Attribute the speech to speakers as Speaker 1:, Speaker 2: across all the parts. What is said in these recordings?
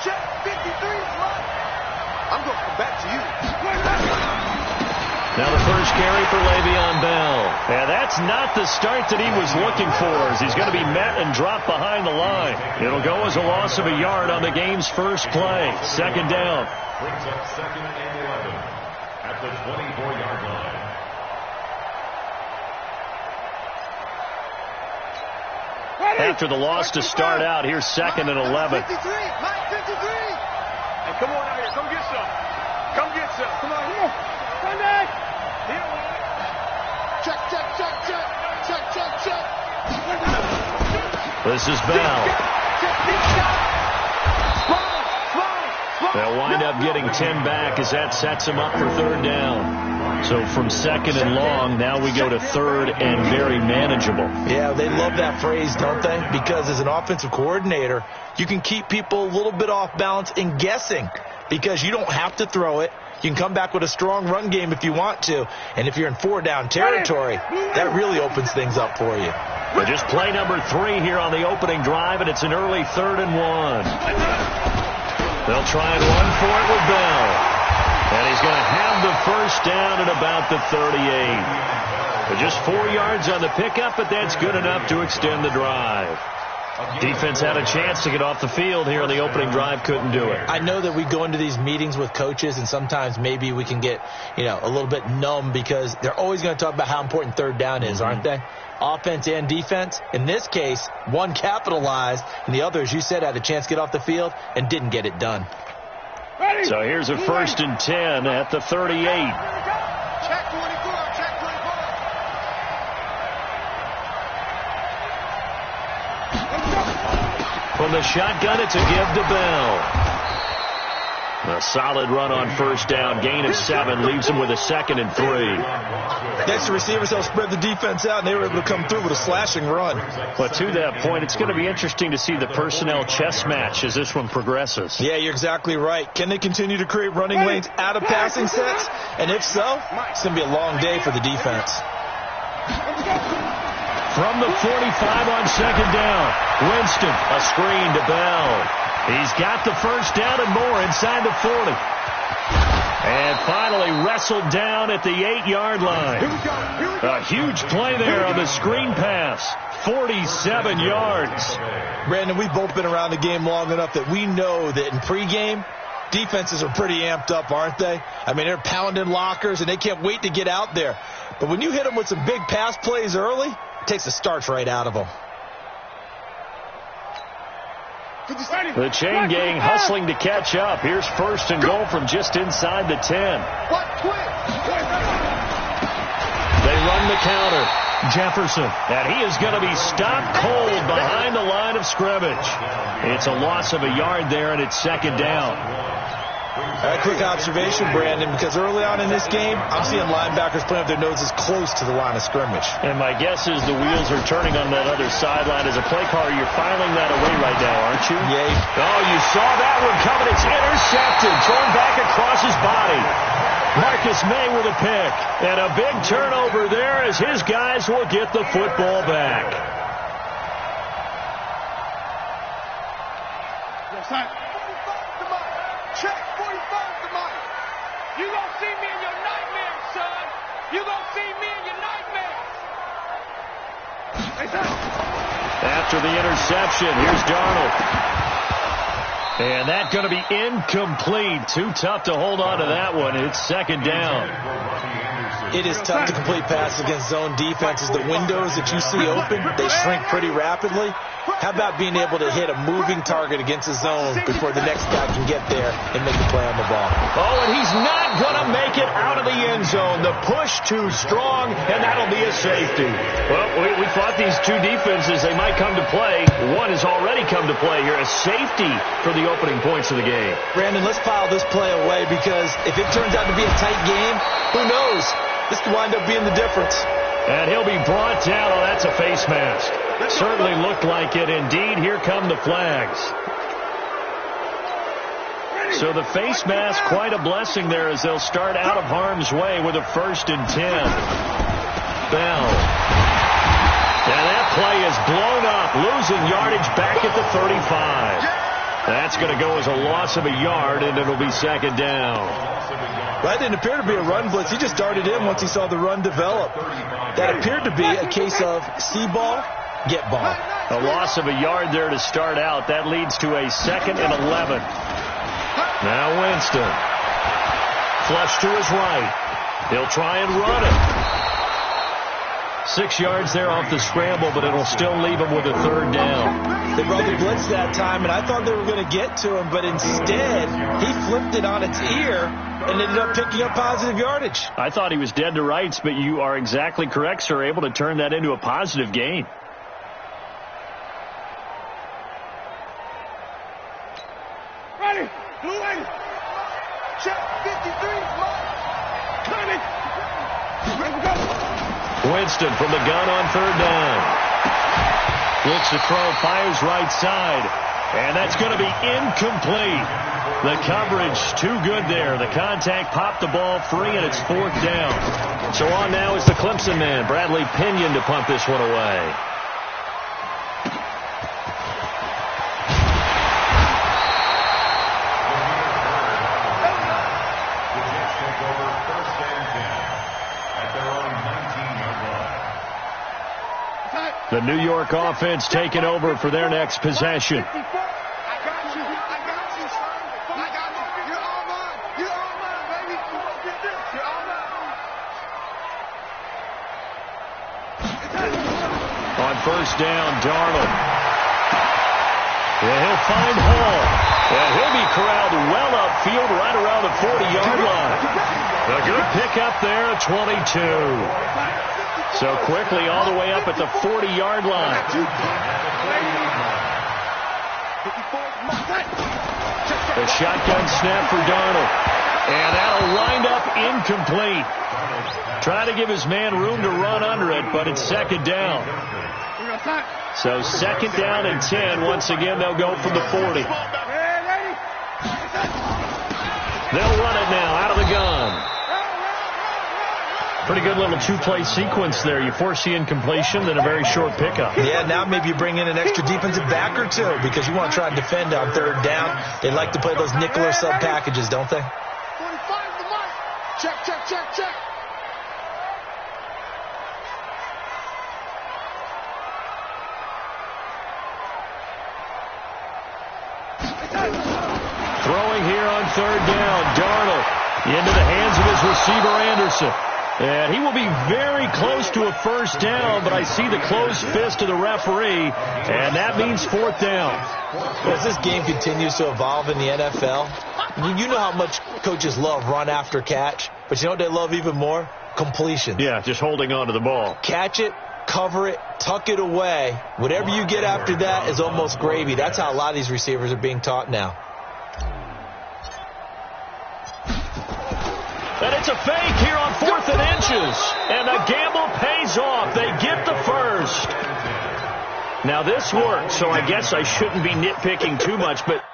Speaker 1: Check 53. I'm going to come back to you.
Speaker 2: Now the first carry for Le'Veon Bell. And that's not the start that he was looking for, as he's going to be met and dropped behind the line. It'll go as a loss of a yard on the game's first play. Second down.
Speaker 3: Brings up 2nd and 11 at the 24-yard line.
Speaker 2: After the loss to start out, here's 2nd and 11.
Speaker 1: 53. Hey, come on out here. Come get some. Come get some. Come on here. Come back. Check.
Speaker 2: This is Bell. They'll wind up getting 10 back as that sets him up for 3rd down. So from 2nd and long, now we go to 3rd and very manageable.
Speaker 4: Yeah, they love that phrase, don't they? Because as an offensive coordinator, you can keep people a little bit off balance and guessing because you don't have to throw it. You can come back with a strong run game if you want to. And if you're in 4-down territory, that really opens things up for you.
Speaker 2: But just play number 3 here on the opening drive, and it's an early 3rd and 1. They'll try and run for it with Bell. And he's going to have the first down at about the 38. But just 4 yards on the pickup, but that's good enough to extend the drive. Defense had a chance to get off the field here on the opening drive, couldn't do it.
Speaker 4: I know that we go into these meetings with coaches, and sometimes maybe we can get, a little bit numb because they're always going to talk about how important 3rd down is, aren't they? Offense and defense. In this case, one capitalized, and the other, as you said, had a chance to get off the field and didn't get it done.
Speaker 2: So here's a 1st and 10 at the 38.
Speaker 1: Check 24.
Speaker 2: From the shotgun, it's a give to Bell. A solid run on 1st down. Gain of 7 leaves him with a 2nd and 3.
Speaker 4: Next, the receivers helped spread the defense out, and they were able to come through with a slashing run.
Speaker 2: But to that point, it's going to be interesting to see the personnel chess match as this one progresses.
Speaker 4: Yeah, you're exactly right. Can they continue to create running lanes out of passing sets? And if so, it's going to be a long day for the defense.
Speaker 2: From the 45 on 2nd down, Winston, a screen to Bell. He's got the first down and more inside the 40. And finally wrestled down at the 8-yard line. A huge play there on the screen pass. 47 yards.
Speaker 4: Brandon, we've both been around the game long enough that we know that in pregame, defenses are pretty amped up, aren't they? I mean, they're pounding lockers, and they can't wait to get out there. But when you hit them with some big pass plays early, it takes the starch right out of them.
Speaker 2: The chain gang hustling to catch up. Here's 1st and goal from just inside the 10. They run the counter. Jefferson, and he is going to be stopped cold behind the line of scrimmage. It's a loss of a yard there, and it's 2nd down.
Speaker 4: A quick observation, Brandon, because early on in this game, I'm seeing linebackers putting up their noses close to the line of scrimmage.
Speaker 2: And my guess is the wheels are turning on that other sideline. As a play caller, you're filing that away right now, aren't you?
Speaker 4: Yeah.
Speaker 2: Oh, you saw that one coming. It's intercepted, thrown back across his body. Marcus May with a pick. And a big turnover there as his guys will get the football back.
Speaker 1: Check 45 to Mike. You gonna see me in your nightmares, son. You gonna see me in your nightmares.
Speaker 2: After the interception, here's Darnold. And that's going to be incomplete. Too tough to hold on to that one. It's 2nd down.
Speaker 4: It is tough to complete passes against zone defenses. The windows that you see open, they shrink pretty rapidly. How about being able to hit a moving target against a zone before the next guy can get there and make a play on the ball?
Speaker 2: Oh, and he's not going to make it out of the end zone. The push too strong, and that'll be a safety. Well, we thought these two defenses, they might come to play. One has already come to play here. A safety for the opening points of the game.
Speaker 4: Brandon, let's file this play away because if it turns out to be a tight game, who knows? This could wind up being the difference.
Speaker 2: And he'll be brought down. Oh, that's a face mask. Certainly looked like it. Indeed, here come the flags. So the face mask, quite a blessing there as they'll start out of harm's way with a 1st and 10. Bell. And that play is blown up, losing yardage back at the 35. That's going to go as a loss of a yard, and it'll be second down.
Speaker 4: That didn't appear to be a run blitz. He just darted in once he saw the run develop. That appeared to be a case of see ball, get ball.
Speaker 2: A loss of a yard there to start out. That leads to a 2nd and 11. Now Winston. Flush to his right. He'll try and run it. 6 yards there off the scramble, but it'll still leave him with a 3rd down.
Speaker 4: They brought the blitz that time, and I thought they were going to get to him, but instead he flipped it on its ear and ended up picking up positive yardage.
Speaker 2: I thought he was dead to rights, but you are exactly correct, sir, able to turn that into a positive gain.
Speaker 1: Ready, ready. Check 53, coming.
Speaker 2: Winston from the gun on 3rd down. Looks to throw, fires right side. And that's going to be incomplete. The coverage too good there. The contact popped the ball free, and it's 4th down. So on now is the Clemson man, Bradley Pinion, to punt this one away. The New York offense taking over for their next possession.
Speaker 1: I got you. I got you, son. I got you. You're all mine. You're all mine, baby. Get this. You're all mine.
Speaker 2: On 1st down, Darnold. Yeah, he'll find Hall. And he'll be corralled well upfield right around the 40-yard line. A good pickup there at 22. So quickly all the way up at the 40-yard line. The shotgun snap for Darnold. And that'll wind up incomplete. Trying to give his man room to run under it, but it's 2nd down. So 2nd down and 10. Once again, they'll go from the 40. They'll run it now out of the gun. Pretty good little 2-play sequence there. You force the incompletion, then a very short pickup.
Speaker 4: Yeah, now maybe you bring in an extra defensive back or two because you want to try and defend on 3rd down. They like to play those nickel or sub packages, don't they?
Speaker 1: 45 the mark. Check, check, check, check.
Speaker 2: Throwing here on 3rd down. Darnold into the hands of his receiver, Anderson. And he will be very close to a 1st down, but I see the closed fist of the referee, and that means 4th down.
Speaker 4: As this game continues to evolve in the NFL, you know how much coaches love run after catch, but you know what they love even more? Completion.
Speaker 2: Yeah, just holding on to the ball.
Speaker 4: Catch it, cover it, tuck it away. Whatever you get after that is almost gravy. That's how a lot of these receivers are being taught now.
Speaker 2: And it's a fake here on 4th and inches. And the gamble pays off. They get the 1st. Now this worked, so I guess I shouldn't be nitpicking too much, but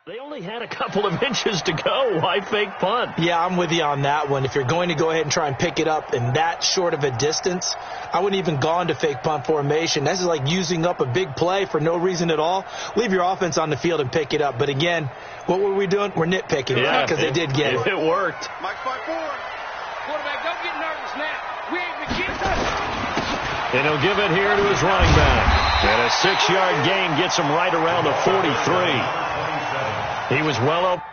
Speaker 2: they only had a couple of inches to go. Why fake punt?
Speaker 4: Yeah, I'm with you on that one. If you're going to go ahead and try and pick it up in that short of a distance, I wouldn't even gone to fake punt formation. This is like using up a big play for no reason at all. Leave your offense on the field and pick it up. But again, what were we doing? We're nitpicking because they did get it.
Speaker 2: It worked.
Speaker 1: Mike, fight forward. Quarterback, don't get nervous now. We ain't beginning.
Speaker 2: And he'll give it here to his running back. And a 6-yard gain gets him right around the 43. He was well open.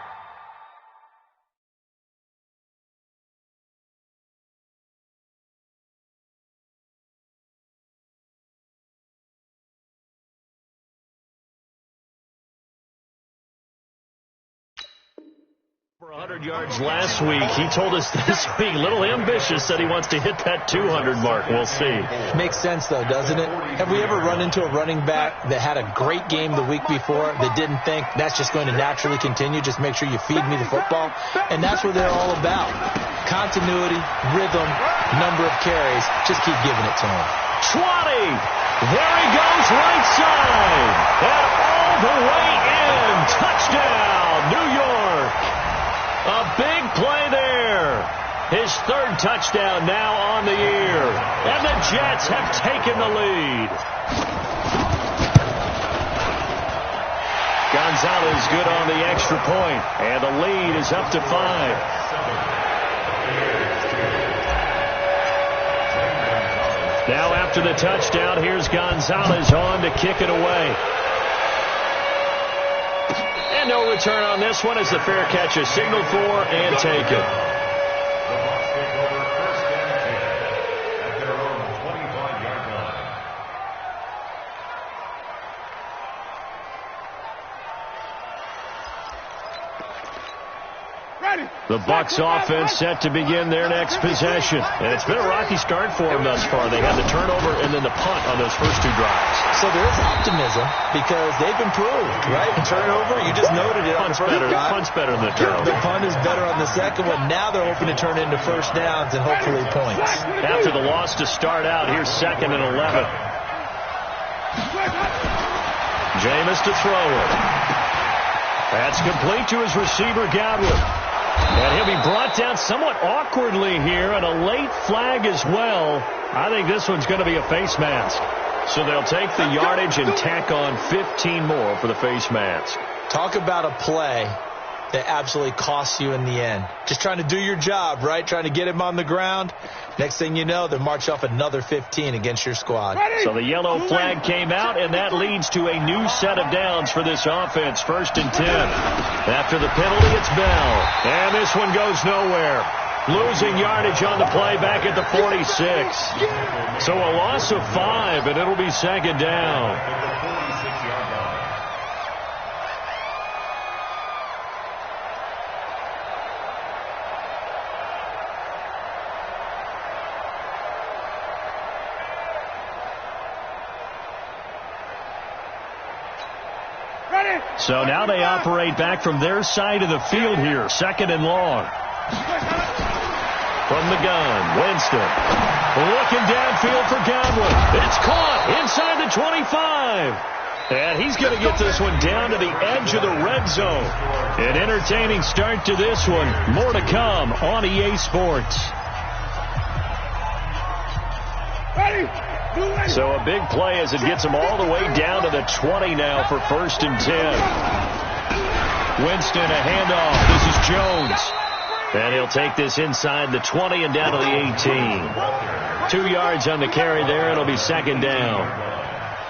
Speaker 2: For 100 yards last week. He told us this week, a little ambitious, said he wants to hit that 200 mark. We'll see.
Speaker 4: Makes sense, though, doesn't it? Have we ever run into a running back that had a great game the week before that didn't think that's just going to naturally continue? Just make sure you feed me the football. And that's what they're all about. Continuity, rhythm, number of carries. Just keep giving it to him.
Speaker 2: 20. There he goes, right side. And all the way in. Touchdown, New York. A big play there. His 3rd touchdown now on the year. And the Jets have taken the lead. Gonzalez good on the extra point. And the lead is up to 5. Now after the touchdown, here's Gonzalez on to kick it away. And no return on this one as the fair catch is signaled for and taken.
Speaker 3: The Bucs take over 1st and 10 at their own 25-yard line.
Speaker 2: The Bucs offense set to begin their next possession. And it's been a rocky start for them thus far. They had the turnover and then the punt on those first 2 drives.
Speaker 4: So there is optimism because they've improved, right? Turnover, you just noted it.
Speaker 2: Punt's better than the turnover.
Speaker 4: The punt is better on the second one. Now they're hoping to turn into first downs and hopefully points.
Speaker 2: After the loss to start out, here's 2nd and 11. Jameis to throw it. That's complete to his receiver, Godwin. And he'll be brought down somewhat awkwardly here, and a late flag as well. I think this one's going to be a face mask. So they'll take the yardage and tack on 15 more for the face mask.
Speaker 4: Talk about a play that absolutely costs you in the end. Just trying to do your job, right? Trying to get him on the ground. Next thing you know, they march off another 15 against your squad.
Speaker 2: So the yellow flag came out, and that leads to a new set of downs for this offense. 1st and 10. After the penalty, it's Bell. And this one goes nowhere. Losing yardage on the play back at the 46. So a loss of 5, and it'll be 2nd down. So now they operate back from their side of the field here. 2nd and long. From the gun, Winston. Looking downfield for Godwin. It's caught inside the 25. And he's going to get this one down to the edge of the red zone. An entertaining start to this one. More to come on EA Sports. So a big play as it gets him all the way down to the 20 now for 1st and 10. Winston, a handoff. This is Jones. And he'll take this inside the 20 and down to the 18. 2 yards on the carry there. It'll be 2nd down.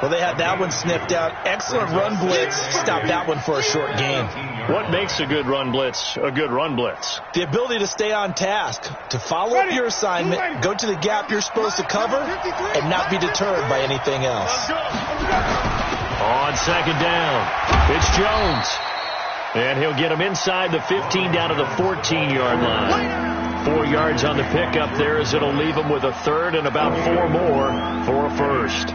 Speaker 4: Well, they had that one sniffed out. Excellent run blitz. Stop that one for a short gain.
Speaker 2: What makes a good run blitz a good run blitz?
Speaker 4: The ability to stay on task, to follow up your assignment, go to the gap you're supposed to cover, and not be deterred by anything else.
Speaker 2: On 2nd down, it's Jones. And he'll get him inside the 15 down to the 14-yard line. 4 yards on the pickup there as it'll leave him with a 3rd and about 4 more for a 1st.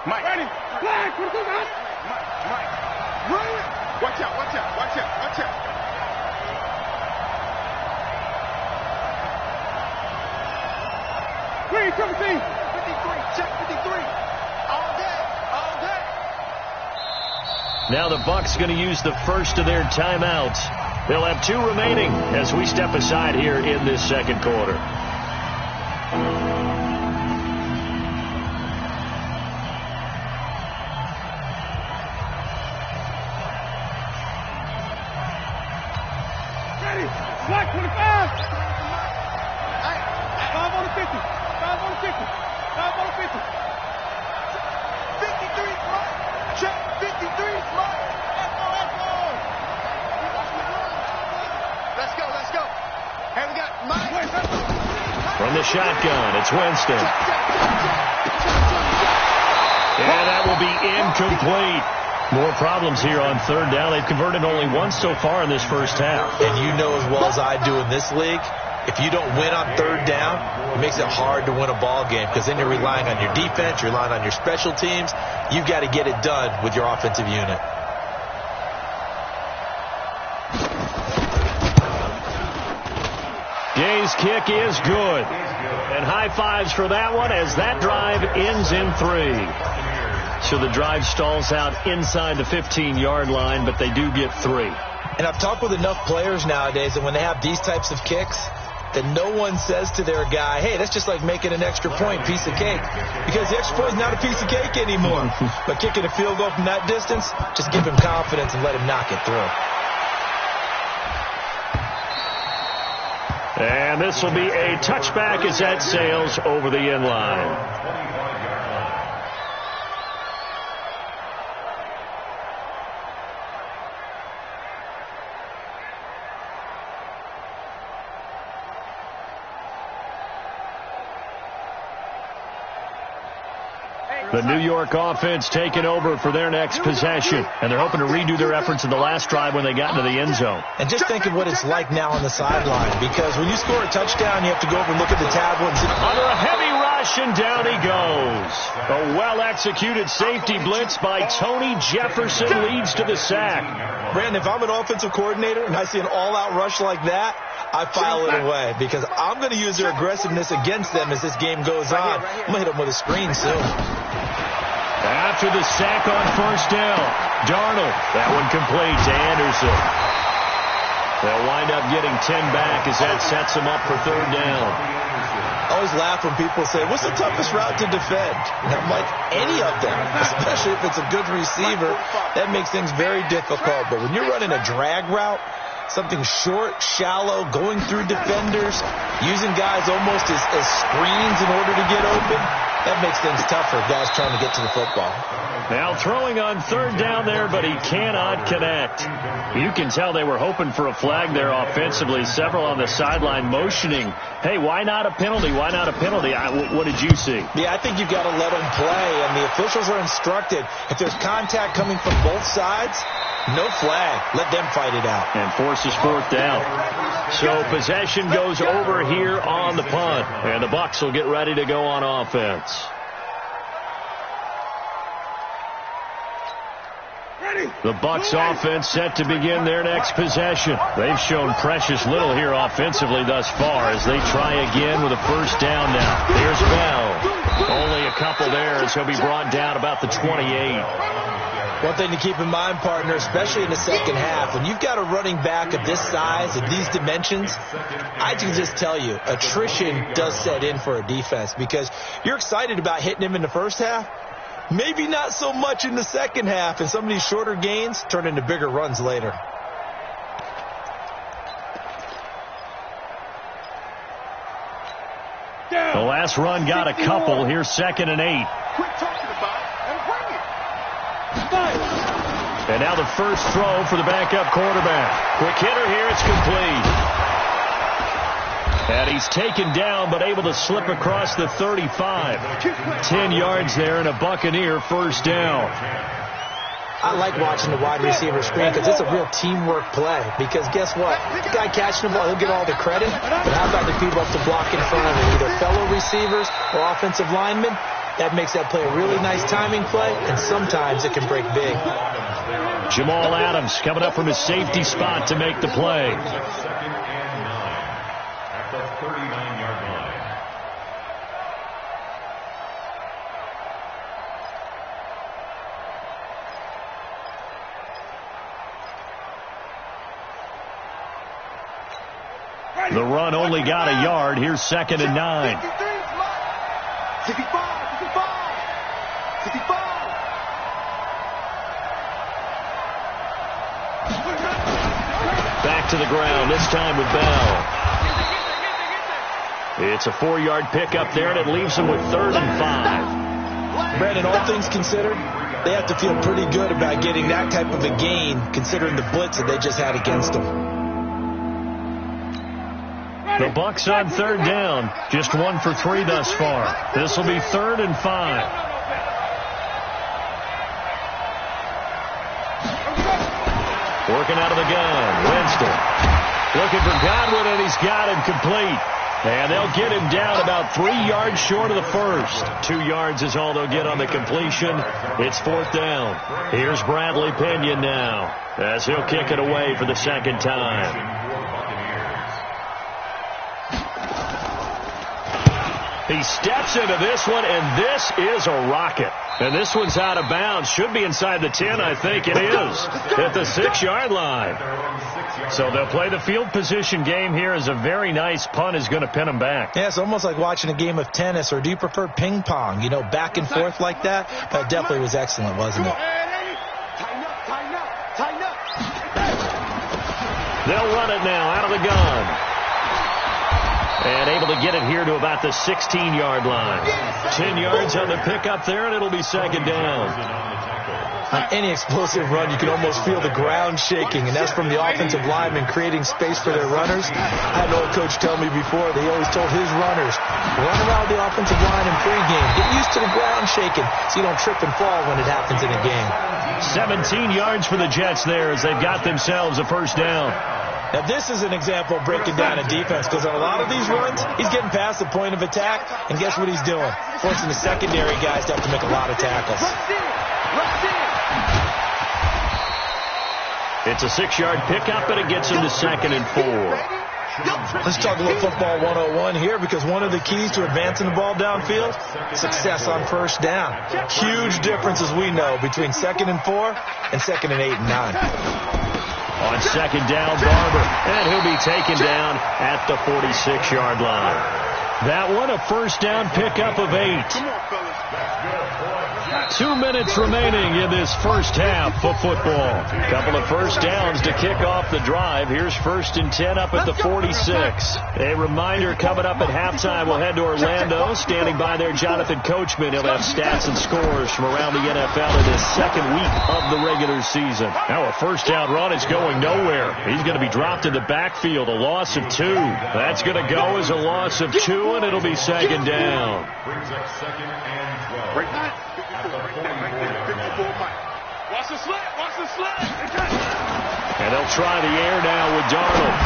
Speaker 1: Mike. Ready. Flag. Mike. Run. Watch out. Green, 17. 53. Check 53. All day.
Speaker 2: Now the Bucs going to use the first of their timeouts. They'll have 2 remaining as we step aside here in this 2nd quarter.
Speaker 1: 25. 5 on the 50. 5 on the 50. 5 on the 50. 53, right. Check 53, right. Let's go, let's go. Hey, we got Mike.
Speaker 2: From the shotgun, it's Winston. And that will be incomplete. More problems here on third down. They've converted only once so far in this first half.
Speaker 4: And you know as well as I do in this league, if you don't win on third down, it makes it hard to win a ball game because then you're relying on your defense, you're relying on your special teams. You've got to get it done with your offensive unit.
Speaker 2: Gay's kick is good. And high fives for that one as that drive ends in 3. So the drive stalls out inside the 15-yard line, but they do get 3.
Speaker 4: And I've talked with enough players nowadays that when they have these types of kicks, that no one says to their guy, hey, that's just like making an extra point, piece of cake. Because the extra point is not a piece of cake anymore. But kicking a field goal from that distance, just give him confidence and let him knock it through.
Speaker 2: And this will be a touchback as that sails over the end line. The New York offense taking over for their next possession. And they're hoping to redo their efforts in the last drive when they got into the end zone.
Speaker 4: And just think of what it's like now on the sideline. Because when you score a touchdown, you have to go over and look at the tablet and see.
Speaker 2: Under a heavy rush, and down he goes. A well-executed safety blitz by Tony Jefferson leads to the sack.
Speaker 4: Brandon, if I'm an offensive coordinator and I see an all-out rush like that, I file it away because I'm going to use their aggressiveness against them as this game goes on. I'm going to hit them with a screen soon.
Speaker 2: After the sack on first down, Darnold, that one complete to Anderson. They'll wind up getting 10 back as that sets them up for third down.
Speaker 4: I always laugh when people say, what's the toughest route to defend? And I'm like, any of them, especially if it's a good receiver. That makes things very difficult. But when you're running a drag route, something short, shallow, going through defenders, using guys almost as screens in order to get open, that makes things tougher, guys trying to get to the football.
Speaker 2: Now throwing on third down there, but he cannot connect. You can tell they were hoping for a flag there offensively. Several on the sideline motioning, hey, why not a penalty? Why not a penalty? What did you see?
Speaker 4: Yeah, I think you've got to let them play, and the officials are instructed. If there's contact coming from both sides, no flag. Let them fight it out.
Speaker 2: And forces fourth down. So possession goes over here on the punt. And the Bucs will get ready to go on offense. The Bucs offense set to begin their next possession. They've shown precious little here offensively thus far as they try again with a first down now. Here's Bell. Only a couple there as he'll be brought down about the 28.
Speaker 4: One thing to keep in mind, partner, especially in the second half, when you've got a running back of this size, of these dimensions, I can just tell you, attrition does set in for a defense because you're excited about hitting him in the first half. Maybe not so much in the second half, and some of these shorter gains turn into bigger runs later.
Speaker 2: The last run got a couple. Here's 2nd and 8.
Speaker 1: Quit talking about it and bring it.
Speaker 2: And now the first throw for the backup quarterback. Quick hitter here. It's complete. And he's taken down but able to slip across the 35. 10 yards there and a Buccaneer first down.
Speaker 4: I like watching the wide receiver screen because it's a real teamwork play. Because guess what? The guy catching the ball, he'll get all the credit. But how about the people up to block in front of him, either fellow receivers or offensive linemen? That makes that play a really nice timing play, and sometimes it can break big.
Speaker 2: Jamal Adams coming up from his safety spot to make the play.
Speaker 3: At the 39-yard line.
Speaker 2: The run only got a yard. Here's 2nd and 9.
Speaker 1: 55.
Speaker 2: Back to the ground, this time with Bell. It's a 4-yard pickup there, and it leaves them with 3rd and 5.
Speaker 4: Brandon, all things considered, they have to feel pretty good about getting that type of a gain, considering the blitz that they just had against them.
Speaker 2: The Bucs on 3rd down, just 1 for 3 thus far. This will be 3rd and 5. Working out of the gun, Winston. Looking for Godwin, and he's got him complete. And they'll get him down about 3 yards short of the first. 2 yards is all they'll get on the completion. It's 4th down. Here's Bradley Pinion now, as he'll kick it away for the 2nd time. He steps into this one, and this is a rocket. And this one's out of bounds. Should be inside the 10, I think it is, at the 6-yard line. So they'll play the field position game here, as a very nice punt is going to pin them back.
Speaker 4: Yeah, it's almost like watching a game of tennis, or do you prefer ping pong? You know, back and forth like that? That definitely was excellent, wasn't it?
Speaker 2: They'll run it now out of the gun. And able to get it here to about the 16-yard line. 10 yards on the pickup there, and it'll be 2nd down.
Speaker 4: On any explosive run, you can almost feel the ground shaking, and that's from the offensive linemen creating space for their runners. I had an old coach tell me before, they always told his runners, run around the offensive line in pregame. Get used to the ground shaking so you don't trip and fall when it happens in a game.
Speaker 2: 17 yards for the Jets there, as they've got themselves a 1st down.
Speaker 4: Now, this is an example of breaking down a defense, because on a lot of these runs, he's getting past the point of attack, and guess what he's doing? Forcing the secondary guys to have to make a lot of tackles.
Speaker 2: It's a 6-yard pickup, and it gets him to 2nd and 4.
Speaker 4: Let's talk a little football 101 here, because one of the keys to advancing the ball downfield, success on 1st down. Huge difference, as we know, between 2nd and 4 and 2nd and 8 and 9.
Speaker 2: On 2nd down, Barber, and he'll be taken down at the 46-yard line. That one, a 1st down pickup of 8. 2 minutes remaining in this 1st half of football. A couple of 1st downs to kick off the drive. Here's 1st and 10 up at the 46. A reminder, coming up at halftime, we'll head to Orlando. Standing by there, Jonathan Coachman. He'll have stats and scores from around the NFL in his 2nd week of the regular season. Now a 1st down run is going nowhere. He's going to be dropped in the backfield, a loss of 2. That's going to go as a loss of 2, and it'll be 2nd down.
Speaker 3: Brings up 2nd and 12.
Speaker 1: Watch the slant.
Speaker 2: And they'll try the air now with Darnold.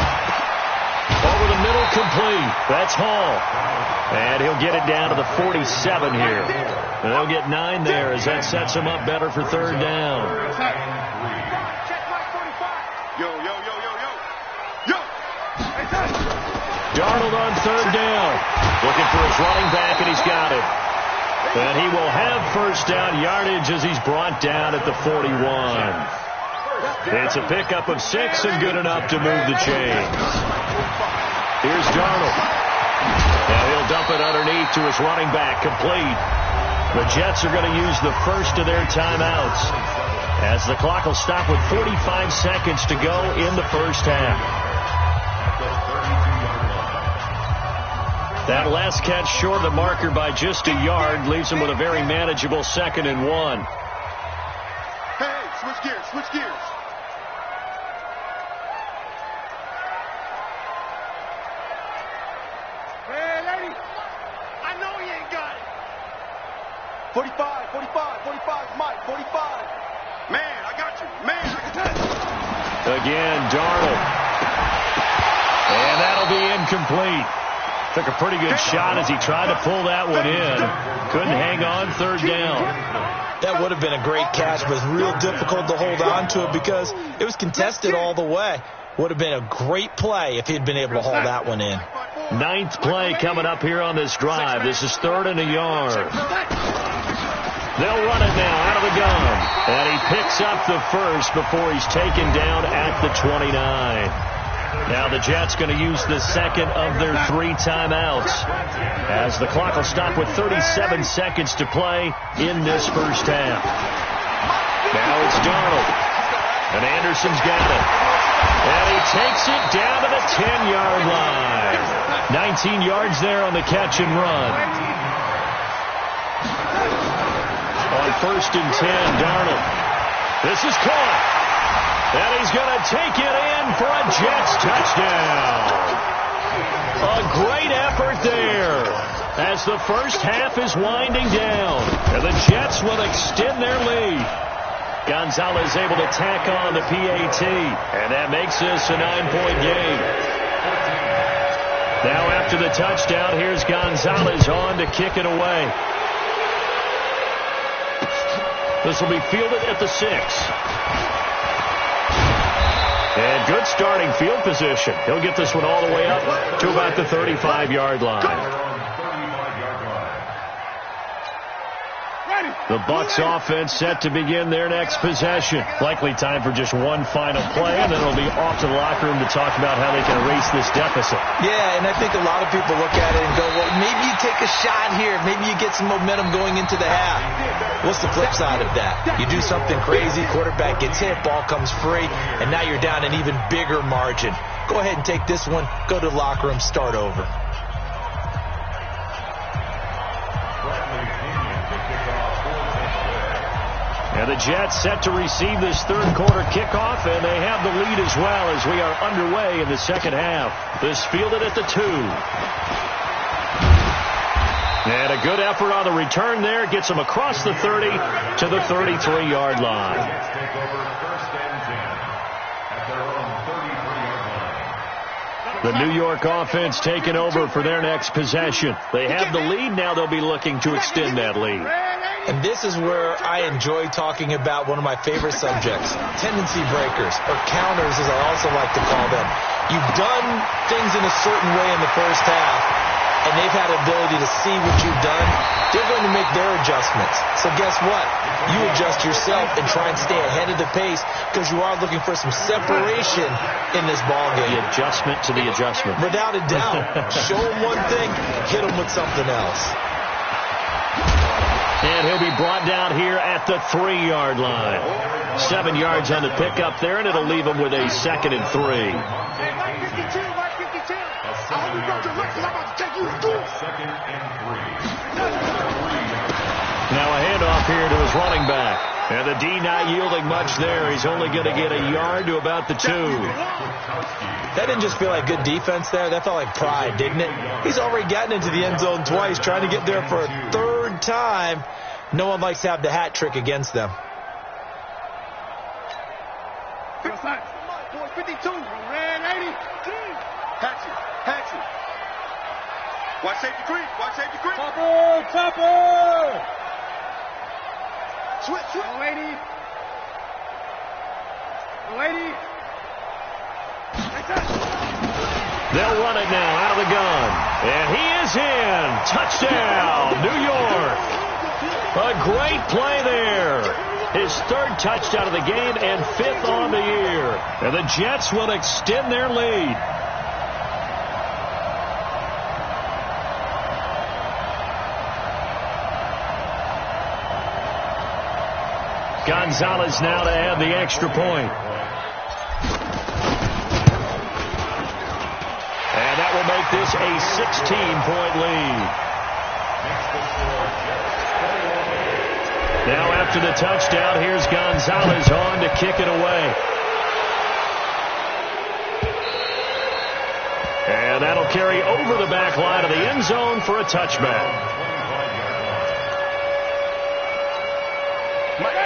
Speaker 2: Over the middle, complete. That's Hall. And he'll get it down to the 47 here. And they'll get 9 there, as that sets him up better for 3rd down. Darnold on 3rd down. Looking for his running back, and he's got it. And he will have 1st down yardage as he's brought down at the 41. It's a pickup of 6 and good enough to move the chains. Here's Darnold. Now he'll dump it underneath to his running back, complete. The Jets are going to use the first of their timeouts, as the clock will stop with 45 seconds to go in the 1st half. That last catch short of the marker by just a yard leaves him with a very manageable 2nd and 1.
Speaker 1: Hey, switch gears. Hey, lady, I know he ain't got it. 45, Mike, 45. Man, I got you.
Speaker 2: Again, Darnold. And that'll be incomplete. Took a pretty good shot as he tried to pull that one in. Couldn't hang on 3rd down.
Speaker 4: That would have been a great catch, but it's real difficult to hold on to it because it was contested all the way. Would have been a great play if he'd been able to hold that one in.
Speaker 2: 9th play coming up here on this drive. This is 3rd and a yard. They'll run it now out of the gun. And he picks up the first before he's taken down at the 29. Now the Jets going to use the second of their 3 timeouts, as the clock will stop with 37 seconds to play in this first half. Now it's Darnold. And Anderson's got it. And he takes it down to the 10-yard line. 19 yards there on the catch and run. On 1st and 10, Darnold. This is caught. And he's going to take it in for a Jets touchdown. A great effort there as the first half is winding down. And the Jets will extend their lead. Gonzalez able to tack on the PAT. And that makes this a 9-point game. Now after the touchdown, here's Gonzalez on to kick it away. This will be fielded at the 6. And good starting field position. He'll get this one all the way up to about the 35-yard line. The Bucs offense set to begin their next possession. Likely time for just one final play, and then it'll be off to the locker room to talk about how they can erase this deficit.
Speaker 4: Yeah, and I think a lot of people look at it and go, well, maybe you take a shot here. Maybe you get some momentum going into the half. What's the flip side of that? You do something crazy, quarterback gets hit, ball comes free, and now you're down an even bigger margin. Go ahead and take this one, go to the locker room, start over.
Speaker 2: And the Jets set to receive this third quarter kickoff, and they have the lead as well as we are underway in the second half. This fielded at the 2. And a good effort on the return there. Gets them across the 30 to the 33-yard line. The New York offense taking over for their next possession. They have the lead. Now they'll be looking to extend that lead.
Speaker 4: And this is where I enjoy talking about one of my favorite subjects, tendency breakers, or counters as I also like to call them. You've done things in a certain way in the first half, and they've had the ability to see what you've done. They're going to make their adjustments. So guess what? You adjust yourself and try and stay ahead of the pace because you are looking for some separation in this ballgame.
Speaker 2: The adjustment to the adjustment.
Speaker 4: Without a doubt. Show them one thing, hit them with something else.
Speaker 2: And he'll be brought down here at the 3-yard line. 7 yards on the pickup there, and it'll leave him with a 2nd and 3. Now a handoff here to his running back. And the D not yielding much there. He's only going to get a yard to about the 2.
Speaker 4: That didn't just feel like good defense there. That felt like pride, didn't it? He's already gotten into the end zone twice, trying to get there for a 3rd time. No one likes to have the hat trick against them.
Speaker 1: 52, red 80. Hatch it. Watch safety creep. Topper. Switch. Lady.
Speaker 2: They'll run it now out of the gun. And he is in. Touchdown, New York. A great play there. His 3rd touchdown of the game and 5th on the year. And the Jets will extend their lead. Gonzalez now to add the extra point. And that will make this a 16-point lead. Now after the touchdown, here's Gonzalez on to kick it away. And that'll carry over the back line of the end zone for a touchback.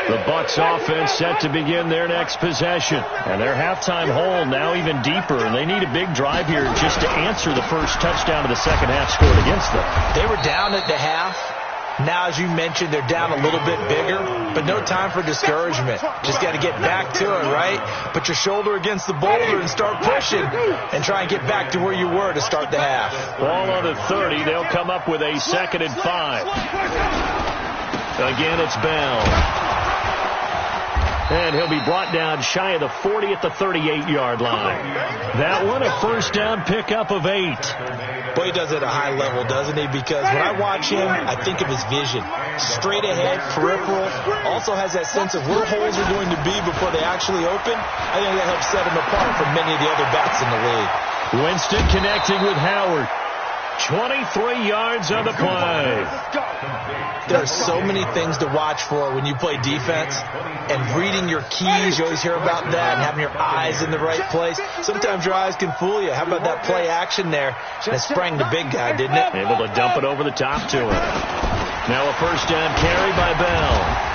Speaker 2: The Bucs offense set to begin their next possession. And their halftime hole now even deeper. And they need a big drive here just to answer the first touchdown of the second half scored against them.
Speaker 4: They were down at the half. Now, as you mentioned, they're down a little bit bigger, but no time for discouragement. Just got to get back to it, right? Put your shoulder against the boulder and start pushing and try and get back to where you were to start the half.
Speaker 2: Ball on the 30. They'll come up with a 2nd and 5. Again, it's Bell. And he'll be brought down shy of the 40 at the 38-yard line. That one a first down pickup of 8.
Speaker 4: Boy, he does it at a high level, doesn't he? Because when I watch him, I think of his vision. Straight ahead, peripheral, also has that sense of where holes are going to be before they actually open. I think that helps set him apart from many of the other backs in the league.
Speaker 2: Winston connecting with Howard. 23 yards on the play.
Speaker 4: There are so many things to watch for when you play defense, and reading your keys, you always hear about that, and having your eyes in the right place. Sometimes your eyes can fool you. How about that play action there? And it sprang the big guy, didn't it?
Speaker 2: Able to dump it over the top to him. Now a first down carry by Bell.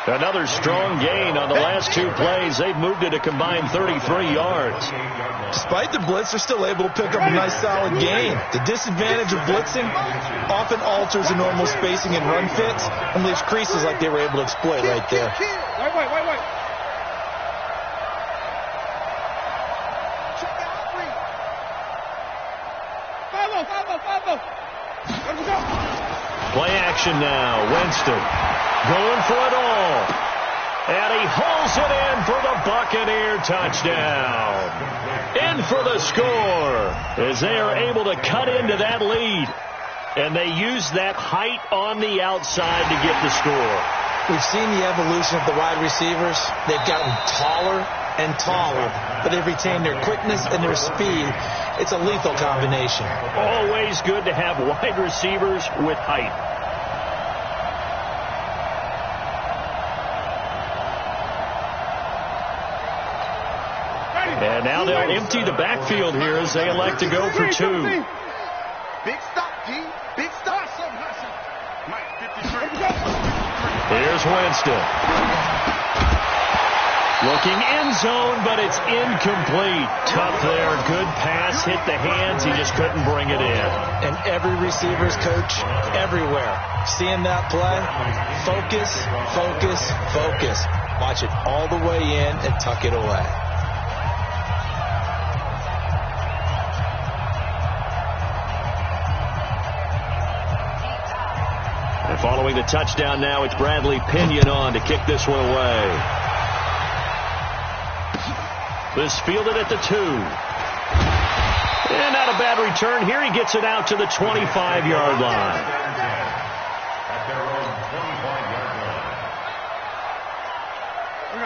Speaker 2: Another strong gain on the last two plays. They've moved it a combined 33 yards.
Speaker 4: Despite the blitz, they're still able to pick up a nice solid gain. The disadvantage of blitzing often alters the normal spacing and run fits and leaves creases like they were able to exploit right there.
Speaker 1: Wait.
Speaker 2: Play action now. Winston going for it all. And he hauls it in for the Buccaneer touchdown. In for the score as they are able to cut into that lead. And they use that height on the outside to get the score.
Speaker 4: We've seen the evolution of the wide receivers. They've gotten taller and taller, but they've retained their quickness and their speed. It's a lethal combination.
Speaker 2: Always good to have wide receivers with height. And now they'll empty the backfield here as they elect to go for two.
Speaker 1: Big stop, G. Big stop.
Speaker 2: Here's Winston. Looking end zone, but it's incomplete. Tough there. Good pass. Hit the hands. He just couldn't bring it in.
Speaker 4: And every receiver's coach everywhere. Seeing that play, focus, focus, focus. Watch it all the way in and tuck it away.
Speaker 2: And following the touchdown now, it's Bradley Pinion on to kick this one away. This fielded at the 2. And not a bad return here. He gets it out to the 25-yard line.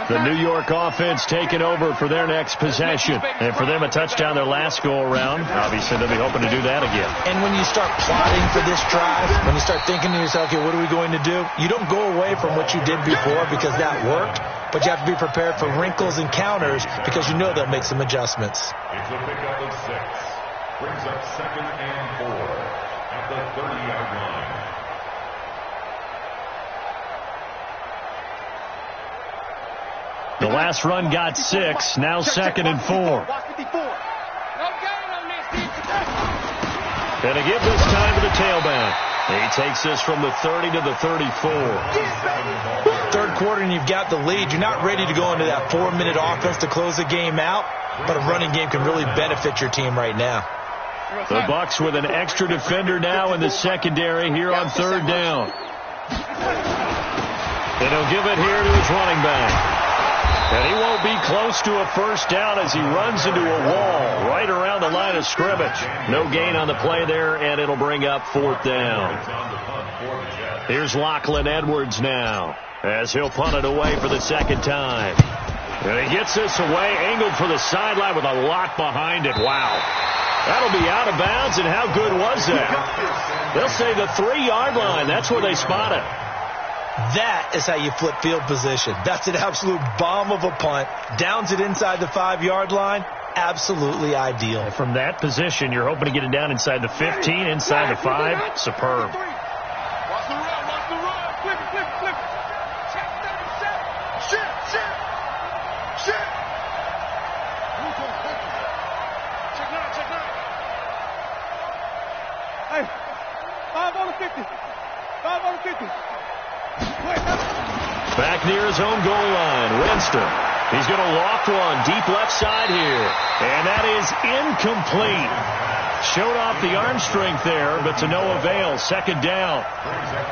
Speaker 2: The New York offense taking over for their next possession. And for them, a touchdown their last go-around. Obviously, they'll be hoping to do that again.
Speaker 4: And when you start plotting for this drive, when you start thinking to yourself, okay, what are we going to do? You don't go away from what you did before because that worked, but you have to be prepared for wrinkles and counters because you know they'll make some adjustments.
Speaker 3: It's a pickup of 6. Brings up 2nd and 4 at the 30-yard line.
Speaker 2: The last run got 6. Now 2nd and 4. And a give this time to the tailback. He takes this from the 30 to the 34.
Speaker 4: Third quarter and you've got the lead. You're not ready to go into that 4-minute offense to close the game out, but a running game can really benefit your team right now.
Speaker 2: The Bucs with an extra defender now in the secondary here on 3rd down. And he'll give it here to his running back. And he won't be close to a first down as he runs into a wall right around the line of scrimmage. No gain on the play there, and it'll bring up 4th down. Here's Lachlan Edwards now as he'll punt it away for the 2nd time. And he gets this away, angled for the sideline with a lot behind it. Wow. That'll be out of bounds, and how good was that? They'll say the 3-yard line. That's where they spot it.
Speaker 4: That is how you flip field position. That's an absolute bomb of a punt. Downs it inside the 5-yard line. Absolutely ideal.
Speaker 2: From that position, you're hoping to get it down inside the 15, inside the 5. Superb.
Speaker 1: Watch the run. Flip it. Check 37. Shit. Check 9. Hey, 5 on the 50. 5 on the 50.
Speaker 2: Back near his own goal line, Winston. He's going to loft one deep left side here. And that is incomplete. Showed off the arm strength there, but to no avail. Second down.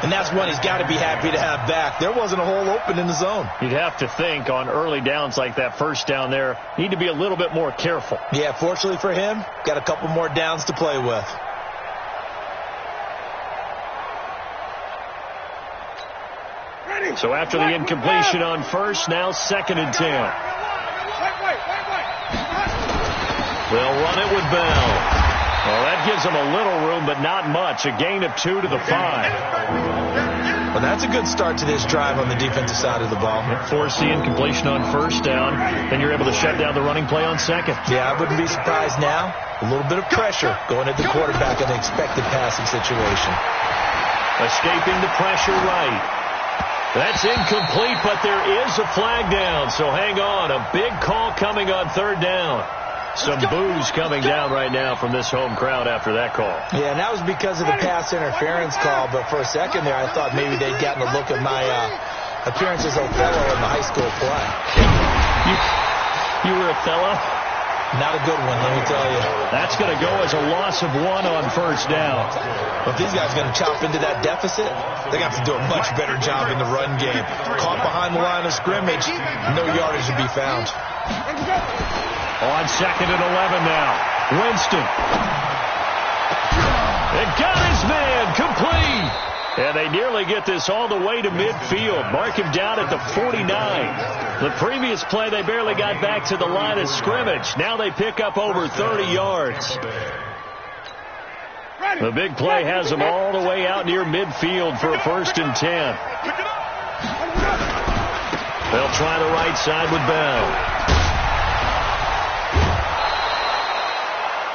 Speaker 4: And that's one he's got to be happy to have back. There wasn't a hole open in the zone.
Speaker 2: You'd have to think on early downs like that first down there, need to be a little bit more careful.
Speaker 4: Yeah, fortunately for him, got a couple more downs to play with.
Speaker 2: So after the incompletion on first, now 2nd and 10. They'll run it with Bell. Well, that gives them a little room, but not much. A gain of 2 to the 5.
Speaker 4: Well, that's a good start to this drive on the defensive side of the ball.
Speaker 2: Force the incompletion on first down, then you're able to shut down the running play on second.
Speaker 4: Yeah, I wouldn't be surprised now. A little bit of pressure going at the quarterback in an expected passing situation.
Speaker 2: Escaping the pressure right. That's incomplete, but there is a flag down, so hang on. A big call coming on 3rd down. Some boos coming down right now from this home crowd after that call.
Speaker 4: Yeah, and that was because of the pass interference call, but for a second there I thought maybe they'd gotten a look at my appearance as Othello in the high school play.
Speaker 2: You were Othello?
Speaker 4: Not a good one, let me tell you.
Speaker 2: That's going to go as a loss of 1 on first down.
Speaker 4: Well, if these guys are going to chop into that deficit, they're going to have to do a much better job in the run game. Caught behind the line of scrimmage, no yardage to be found.
Speaker 2: On 2nd and 11 now. Winston. It got his man complete. And they nearly get this all the way to midfield. Mark him down at the 49. The previous play, they barely got back to the line of scrimmage. Now they pick up over 30 yards. The big play has them all the way out near midfield for a 1st and 10. They'll try the right side with Bell.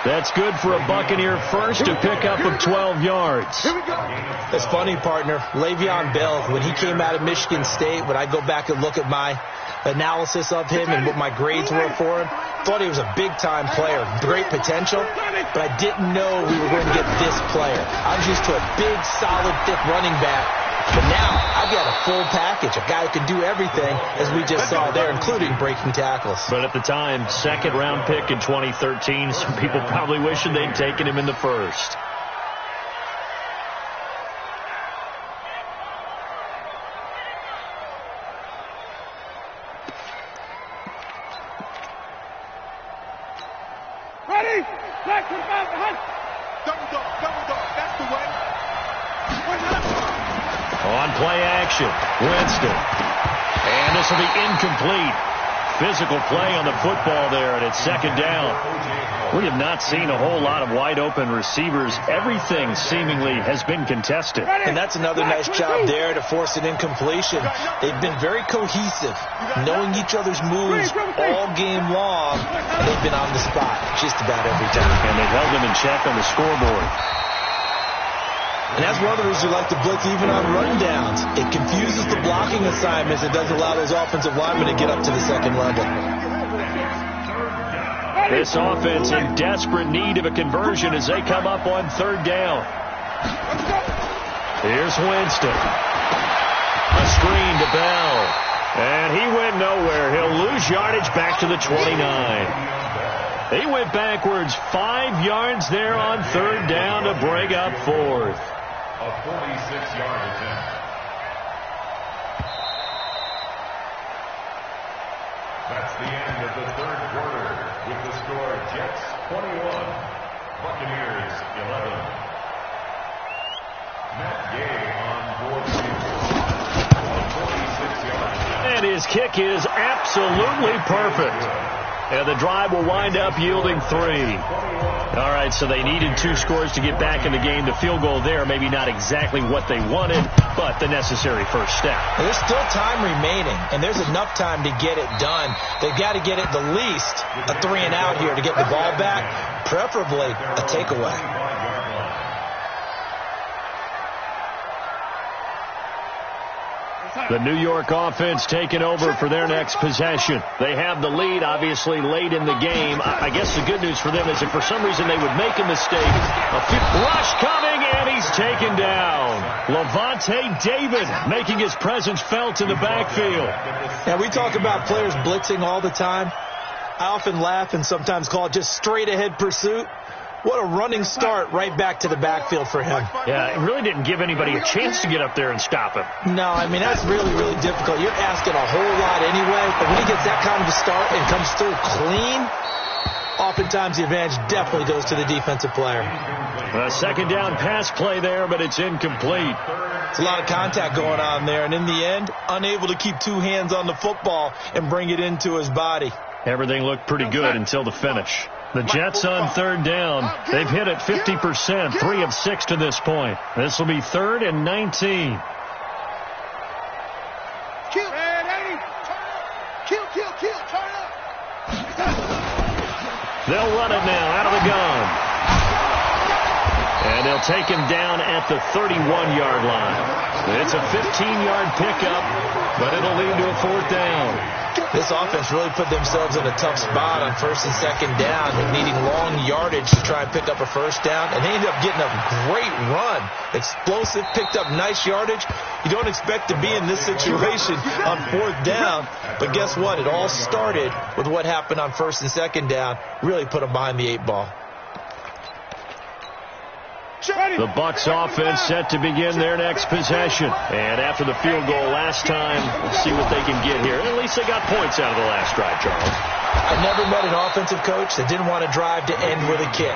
Speaker 2: That's good for a Buccaneer first to pick up of 12 yards.
Speaker 4: That's funny, partner. Le'Veon Bell, when he came out of Michigan State, when I go back and look at my analysis of him and what my grades were for him, thought he was a big-time player, great potential, but I didn't know we were going to get this player. I was used to a big, solid, thick running back. But now, I've got a full package, a guy who can do everything, as we just saw there, including breaking tackles.
Speaker 2: But at the time, 2nd-round pick in 2013, some people probably wishing they'd taken him in the first.
Speaker 1: Ready? Black with about the hunt. Double dog, that's the way.
Speaker 2: On play action, Winston. And this will be incomplete. Physical play on the football there, and it's 2nd down. We have not seen a whole lot of wide-open receivers. Everything seemingly has been contested.
Speaker 4: And that's another nice job there to force an incompletion. They've been very cohesive, knowing each other's moves all game long, and they've been on the spot just about every time.
Speaker 2: And they've held them in check on the scoreboard.
Speaker 4: And that's one of the reasons we like to blitz even on run downs. It confuses the blocking assignments. It doesn't allow those offensive linemen to get up to the 2nd level.
Speaker 2: This offense in desperate need of a conversion as they come up on 3rd down. Here's Winston. A screen to Bell. And he went nowhere. He'll lose yardage back to the 29. He went backwards 5 yards there on 3rd down to bring up 4th.
Speaker 3: A 46-yard attempt. That's the end of the 3rd quarter with the score Jets 21, Buccaneers 11. Matt Gay on board. A 46-yard attempt.
Speaker 2: And his kick is absolutely perfect. And the drive will wind up yielding 3. All right, so they needed 2 scores to get back in the game. The field goal there, maybe not exactly what they wanted, but the necessary first step.
Speaker 4: There's still time remaining, and there's enough time to get it done. They've got to get it the least a 3-and-out here to get the ball back, preferably a takeaway.
Speaker 2: The New York offense taking over for their next possession. They have the lead, obviously, late in the game. I guess the good news for them is if for some reason they would make a mistake, a rush coming, and he's taken down. Levante David making his presence felt in the backfield.
Speaker 4: Yeah, we talk about players blitzing all the time. I often laugh and sometimes call it just straight-ahead pursuit. What a running start right back to the backfield for him.
Speaker 2: Yeah, it really didn't give anybody a chance to get up there and stop him.
Speaker 4: No, I mean, that's really, really difficult. You're asking a whole lot anyway, but when he gets that kind of a start and comes through clean, oftentimes the advantage definitely goes to the defensive player.
Speaker 2: A second down pass play there, but it's incomplete.
Speaker 4: It's a lot of contact going on there, and in the end, unable to keep two hands on the football and bring it into his body.
Speaker 2: Everything looked pretty good until the finish. The Jets on third down. They've hit it 50%, 3 of 6 to this point. This will be 3rd and 19. They'll run it now out of the gun. And they'll take him down at the 31-yard line. It's a 15-yard pickup, but it'll lead to a 4th down.
Speaker 4: This offense really put themselves in a tough spot on 1st and 2nd down, needing long yardage to try and pick up a 1st down, and they ended up getting a great run. Explosive, picked up nice yardage. You don't expect to be in this situation on 4th down, but guess what? It all started with what happened on 1st and 2nd down. Really put them behind the 8 ball.
Speaker 2: The Bucs offense set to begin their next possession. And after the field goal last time, let's see what they can get here. At least they got points out of the last drive, Charles.
Speaker 4: I never met an offensive coach that didn't want to drive to end with a kick.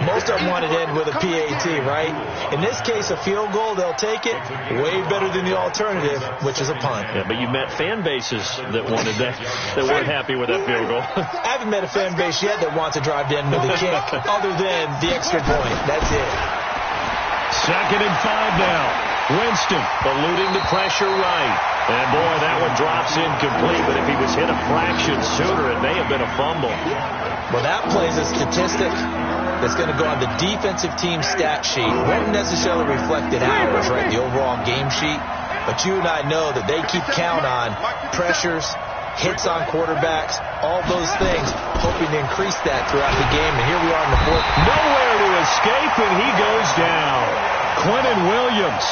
Speaker 4: Most of them wanted to end with a PAT, right? In this case, a field goal, they'll take it. Way better than the alternative, which is a punt.
Speaker 2: Yeah, but you met fan bases that wanted that weren't happy with that field goal.
Speaker 4: I haven't met a fan base yet that wants to drive to end with a kick, other than the extra point. That's it.
Speaker 2: 2nd and 5 now. Winston eluding the pressure right. And, boy, that one drops incomplete. But if he was hit a fraction sooner, it may have been a fumble.
Speaker 4: Well, that plays a statistic that's going to go on the defensive team stat sheet. Won't necessarily reflect in ours, right, the overall game sheet. But you and I know that they keep count on pressures, hits on quarterbacks, all those things, hoping to increase that throughout the game. And here we are in the 4th.
Speaker 2: Nowhere to escape, and he goes down. Quentin Williams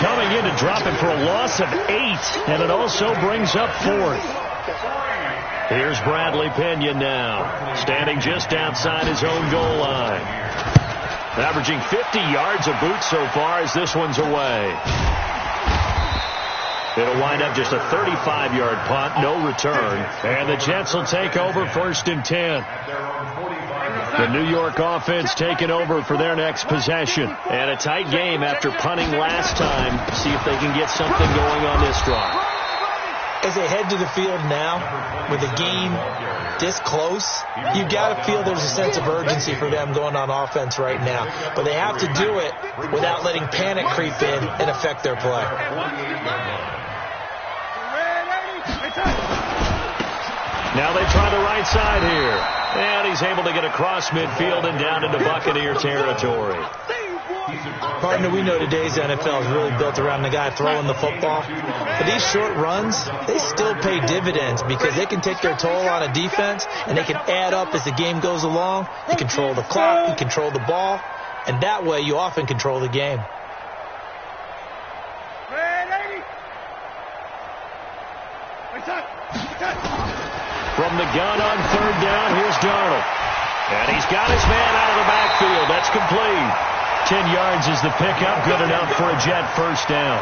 Speaker 2: coming in to drop him for a loss of 8, and it also brings up 4th. Here's Bradley Pinion now, standing just outside his own goal line. Averaging 50 yards a boot so far as this one's away. It'll wind up just a 35-yard punt, no return. And the Jets will take over 1st and 10. The New York offense taking over for their next possession. And a tight game after punting last time. See if they can get something going on this drive.
Speaker 4: As they head to the field now, with the game this close, you got to feel there's a sense of urgency for them going on offense right now. But they have to do it without letting panic creep in and affect their play.
Speaker 2: Now they try the right side here. And he's able to get across midfield and down into Buccaneer territory.
Speaker 4: Partner, we know today's NFL is really built around the guy throwing the football. But these short runs, they still pay dividends because they can take their toll on a defense and they can add up as the game goes along. You control the clock, you control the ball, and that way you often control the game.
Speaker 2: From the gun on 3rd down, here's Darnold. And he's got his man out of the backfield. That's complete. 10 yards is the pickup. Good enough for a Jet 1st down.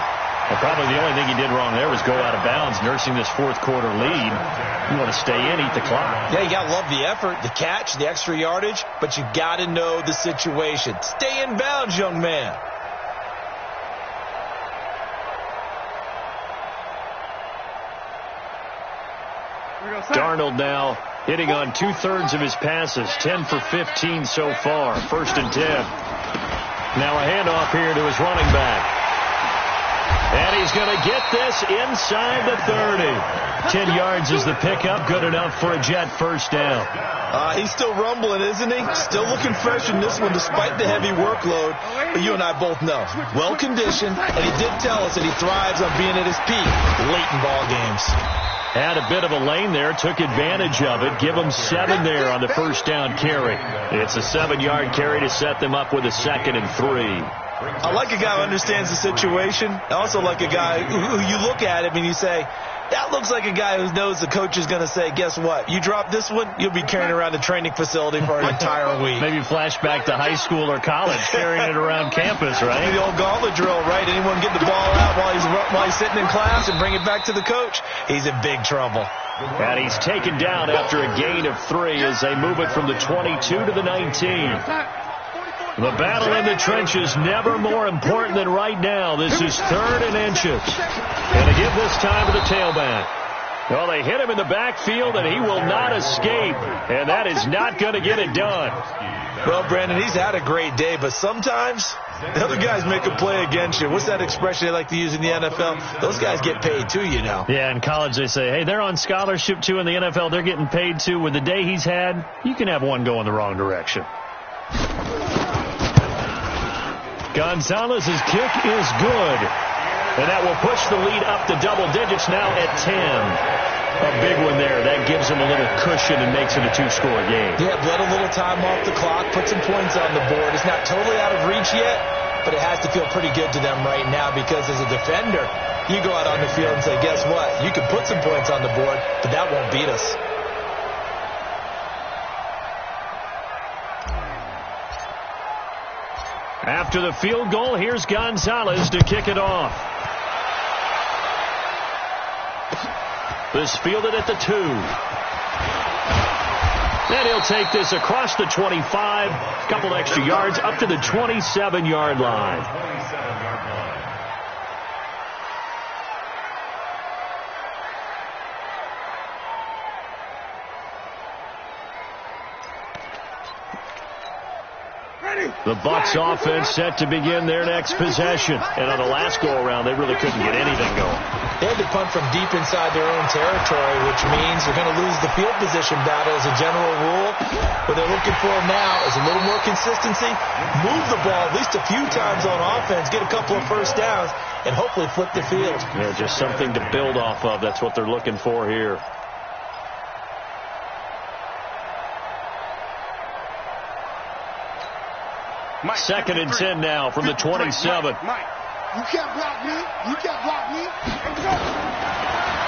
Speaker 2: And probably the only thing he did wrong there was go out of bounds, nursing this 4th quarter lead. You want to stay in, eat the clock.
Speaker 4: Yeah, you got to love the effort, the catch, the extra yardage, but you got to know the situation. Stay in bounds, young man.
Speaker 2: Darnold now hitting on 2/3 of his passes, 10 for 15 so far. 1st and 10. Now a handoff here to his running back. And he's going to get this inside the 30. 10 yards is the pickup. Good enough for a Jet 1st down.
Speaker 4: He's still rumbling, isn't he? Still looking fresh in this one despite the heavy workload. But you and I both know, well-conditioned, and he did tell us that he thrives on being at his peak late in ball games.
Speaker 2: Had a bit of a lane there, took advantage of it. Give him 7 there on the 1st down carry. It's a 7-yard carry to set them up with a 2nd and 3.
Speaker 4: I like a guy who understands the situation. I also like a guy who you look at him and you say, that looks like a guy who knows the coach is going to say, guess what? You drop this one, you'll be carrying around the training facility for an entire week.
Speaker 2: Maybe flashback to high school or college, carrying it around campus, right?
Speaker 4: The old gauntlet drill, right? Anyone get the ball out while he's sitting in class and bring it back to the coach? He's in big trouble.
Speaker 2: And he's taken down after a gain of 3 as they move it from the 22 to the 19. The battle in the trenches never more important than right now. This is 3rd and inches. And to give this time to the tailback. Well, they hit him in the backfield, and he will not escape. And that is not going to get it done.
Speaker 4: Well, Brandon, he's had a great day, but sometimes the other guys make a play against you. What's that expression they like to use in the NFL? Those guys get paid too, you know.
Speaker 2: Yeah, in college they say, hey, they're on scholarship too. In the NFL, they're getting paid too. With the day he's had, you can have one going the wrong direction. Gonzalez's kick is good. And that will push the lead up to double digits now at 10. A big one there. That gives him a little cushion and makes it a 2-score game.
Speaker 4: Yeah, let a little time off the clock, put some points on the board. It's not totally out of reach yet, but it has to feel pretty good to them right now because as a defender, you go out on the field and say, guess what? You can put some points on the board, but that won't beat us.
Speaker 2: After the field goal, here's Gonzalez to kick it off. This fielded at the 2. Then he'll take this across the 25, a couple extra yards up to the 27-yard line. The Bucs offense set to begin their next possession. And on the last go-around, they really couldn't get anything going.
Speaker 4: They had to punt from deep inside their own territory, which means they're going to lose the field position battle as a general rule. What they're looking for now is a little more consistency, move the ball at least a few times on offense, get a couple of first downs, and hopefully flip the field.
Speaker 2: Yeah, just something to build off of. That's what they're looking for here.
Speaker 1: Mike,
Speaker 2: 2nd and 10 now from the 27.
Speaker 1: Mike, you can't block me. You can't block me.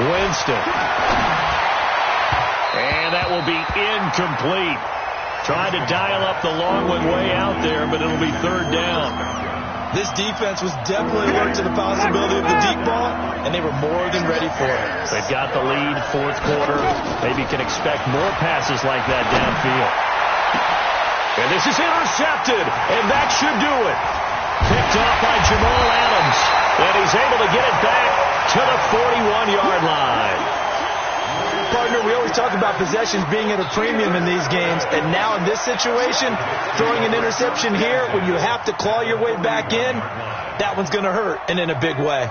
Speaker 2: Winston. And that will be incomplete. Tried to dial up the long one way out there, but it'll be 3rd down.
Speaker 4: This defense was definitely alert to the possibility of the deep ball, and they were more than ready for it.
Speaker 2: They've got the lead, 4th quarter. Maybe can expect more passes like that downfield. And this is intercepted, and that should do it. Picked off by Jamal Adams, and he's able to get it back to the 41-yard line.
Speaker 4: Partner, we always talk about possessions being at a premium in these games, and now in this situation, throwing an interception here when you have to claw your way back in, that one's going to hurt, and in a big way.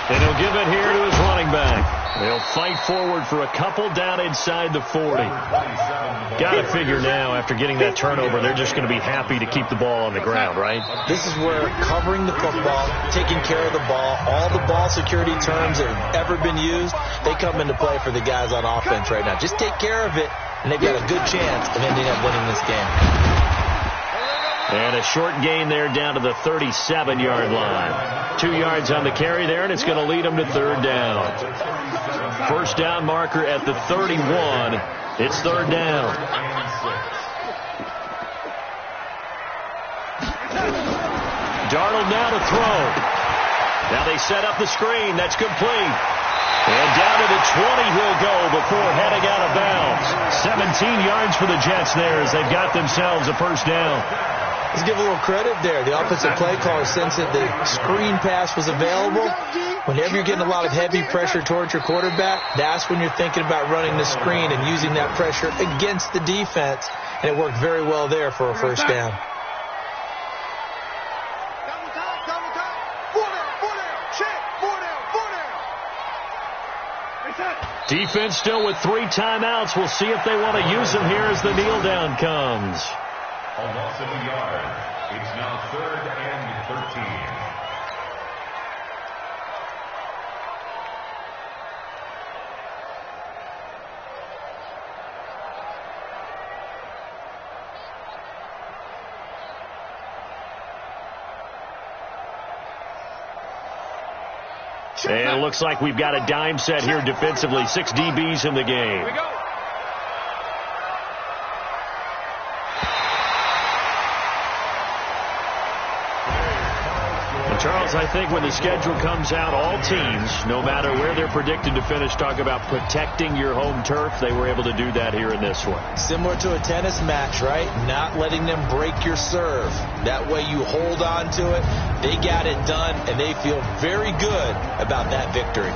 Speaker 2: And he'll give it here to his running back. They'll fight forward for a couple down inside the 40. Got to figure now, after getting that turnover, they're just going to be happy to keep the ball on the ground, right?
Speaker 4: This is where covering the football, taking care of the ball, all the ball security terms that have ever been used, they come into play for the guys on offense right now. Just take care of it, and they've got a good chance of ending up winning this game.
Speaker 2: And a short gain there down to the 37-yard line. 2 yards on the carry there, and it's going to lead them to 3rd down. First down marker at the 31. It's 3rd down. Darnold now to throw. Now they set up the screen. That's complete. And down to the 20 he'll go before heading out of bounds. 17 yards for the Jets there as they've got themselves a first down.
Speaker 4: Let's give a little credit there. The offensive play caller sensed that the screen pass was available. Whenever you're getting a lot of heavy pressure towards your quarterback, that's when you're thinking about running the screen and using that pressure against the defense. And it worked very well there for a first down.
Speaker 2: Defense still with 3 timeouts. We'll see if they want to use them here as the kneel down comes.
Speaker 3: A loss of a yard. It's now 3rd and 13.
Speaker 2: And it looks like we've got a dime set here defensively. 6 DBs in the game.
Speaker 1: Here we go.
Speaker 2: Charles, I think when the schedule comes out, all teams, no matter where they're predicted to finish, talk about protecting your home turf. They were able to do that here in this one.
Speaker 4: Similar to a tennis match, right? Not letting them break your serve. That way you hold on to it. They got it done, and they feel very good about that victory.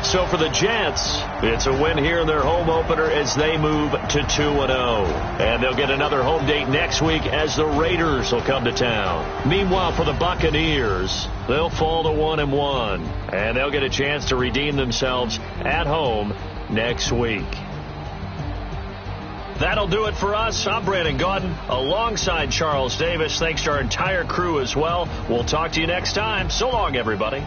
Speaker 2: So for the Jets, it's a win here in their home opener as they move to 2-0. And they'll get another home date next week as the Raiders will come to town. Meanwhile, for the Buccaneers, they'll fall to 1-1. And they'll get a chance to redeem themselves at home next week. That'll do it for us. I'm Brandon Gaudin alongside Charles Davis. Thanks to our entire crew as well. We'll talk to you next time. So long, everybody.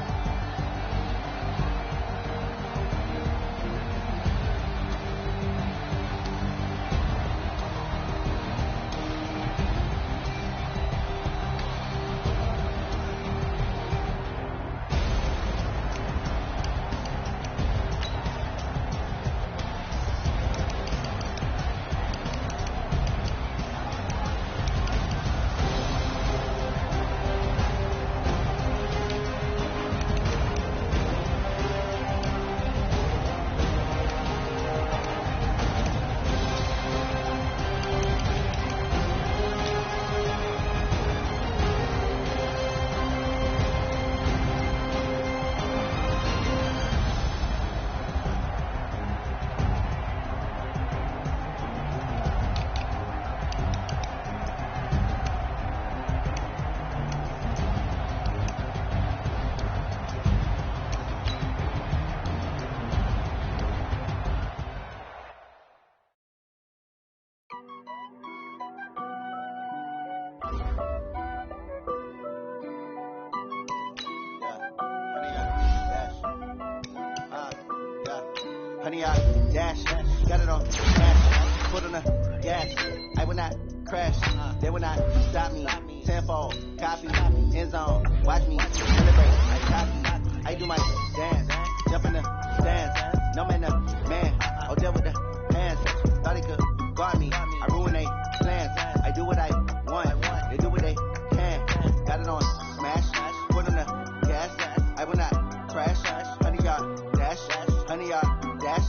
Speaker 5: Honey, I dash, got it on dash, put on the gas. I will not crash, they will not stop me. Tenfold, copy, end zone, watch me celebrate. I copy, I do my dance, jump in the stands. No man, man, I'll deal with the hands. Thought he could guard me, I ruin they plans. I do what I want, they do what they can. Got it on smash, put on the gas. I will not crash, honey, y'all dash, honey, y'all dash,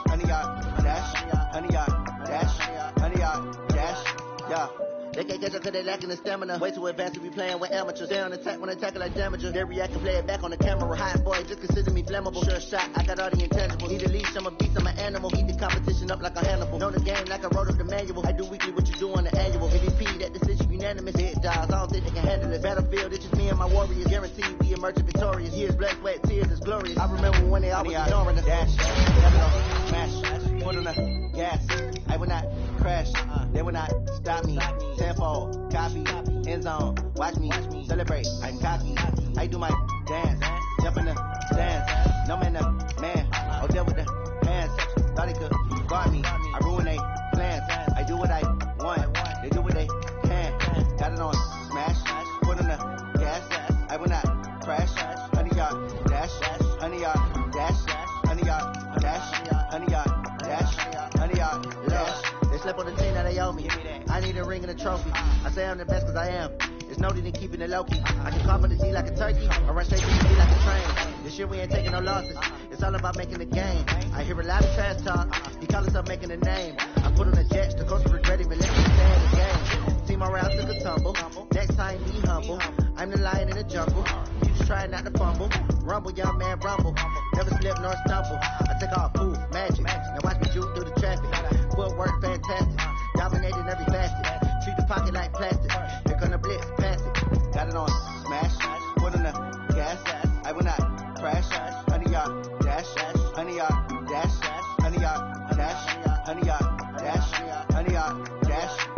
Speaker 5: honey, y'all dash, honey, y'all dash, honey, y'all dash, yeah. They can't catch up cause they lacking the stamina. Way too advanced to be playing with amateurs. They on attack when they tackle like damages. They react and play it back on the camera. Hot boy, just consider me flammable. Sure shot, I got all the intangibles. Need a leash, I'm a beast, I'm an animal. Eat the competition up like a Hannibal. Know the game like I wrote up the manual. I do weekly what you do on the annual. MVP, that decision unanimous. Hit dials, I don't think they can handle it. Battlefield, it's just me and my warriors. Guaranteed we emerge victorious. Years, blood, sweat, tears, is glorious. I remember when they always ignoring the dash. Smash, put on the gas. I will not crash, they will not stop me. Tenfold, copy, end zone, watch me celebrate. I'm cocky, I do my dance, jump in the stands. No man, man, I'll deal with the hands. Thought he could guard me, I ruin they plans. I do what I want, they do what they can. Got it on smash, put on the gas. I will not crash, honey, y'all dash, honey, y'all dash, honey, y'all dash, honey, y'all dash, honey, y'all dash. They slept on the team that they owe me. I need a ring and a trophy. I say I'm the best cause I am. It's no need in keeping it low key. I can cough on the D like a turkey, or run straight to the D like a train. This year we ain't taking no losses. It's all about making the game. I hear a lot of trash talk. He call himself making a name. I put on the Jets. The coach regret it, but let me stay in the game. See my routes took a tumble. Next time be humble. I'm the lion in the jungle. You just try not to fumble. Rumble, young man, rumble. Never slip nor stumble. I take off, poof, magic. Now watch me juke through the traffic. Footwork fantastic. Dominating every facet. Treat the pocket like plastic. Here come the blitz, pass it. Got it on smash. Put on the gas. I will not crash. Honey, y'all dash. Honey, y'all dash. Honey, y'all dash. Honey, y'all dash. Honey, y'all dash.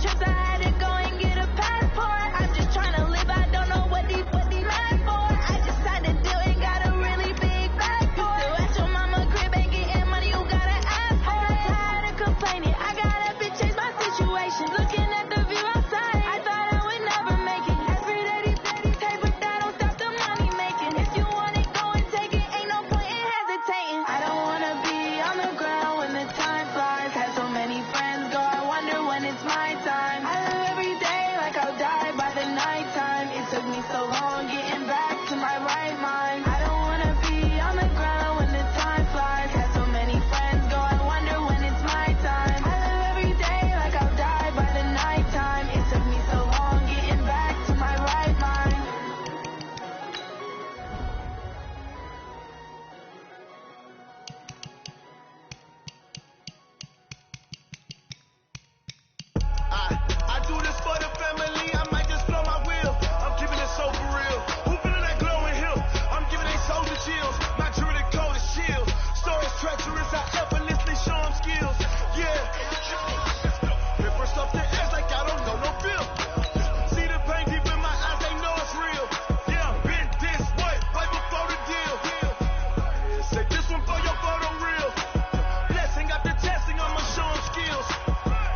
Speaker 6: trips, I had to go and get a passport. I'm just trying to live, I don't know what these mad for. I just signed a deal and got a really big bag for it. Still at your mama crib, ain't getting money, you gotta ask for it. I'm tired of complaining, I gotta change my situation. Looking at the view outside, I thought I would never make it. Every day these pay, but that don't stop the money making. If you want it, go and take it, ain't no point in hesitating. I don't wanna be on the ground when the time flies. Had so many friends go, I wonder when it's my time. I live every day like I'll die by the nighttime. It took me so long getting back to my right mind. I don't wanna be on the ground when the time flies. Had so many friends go, I wonder when it's my time. I live every day like I'll die by the nighttime. It took me so long getting back to my right mind.
Speaker 1: I do this for the family, I might just blow my wheel. I'm giving it so for real. Who feeling that glowing hill? I'm giving they soldier chills. My jewelry cold as shield. Stories treacherous, I effortlessly show them skills. Yeah. Hit first off the edge like I don't know no feel. See the pain deep in my eyes, they know it's real. Yeah, been this way before the deal. Say this one for your photo reel. Blessing after testing, I'ma show them skills.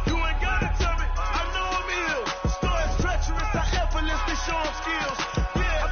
Speaker 1: You ain't gotta tell me, I know I'm ill. Stories treacherous, I effortlessly show them skills. Yeah,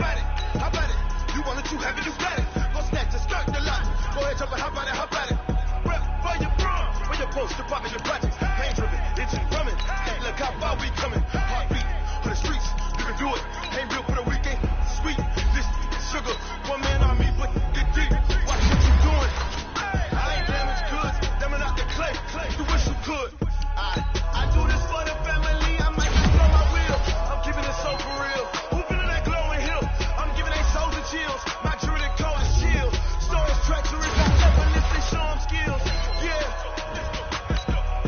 Speaker 1: how about it? You want it, you have it, you got it. Go snatch it, skirt the lot. Go ahead, jump it, how about it? Rep for your prom, where your post, your poppin', your projects. Pain driven, itching, drumming. Hey, look how far we coming. Heartbeat on the streets, you can do it. Ain't real for the weekend, sweet. This is sugar, one man on me, but get deep. Watch what you doing. I ain't damaged goods, them are not the clay. You wish you could. I do this for the family, I might just blow my wheel. I'm keeping it so for real. Who feeling that glowing hill? I'm giving they soldier chills. My jewelry cold as shield. Stories treacherous, I effortlessly show them skills. Yeah.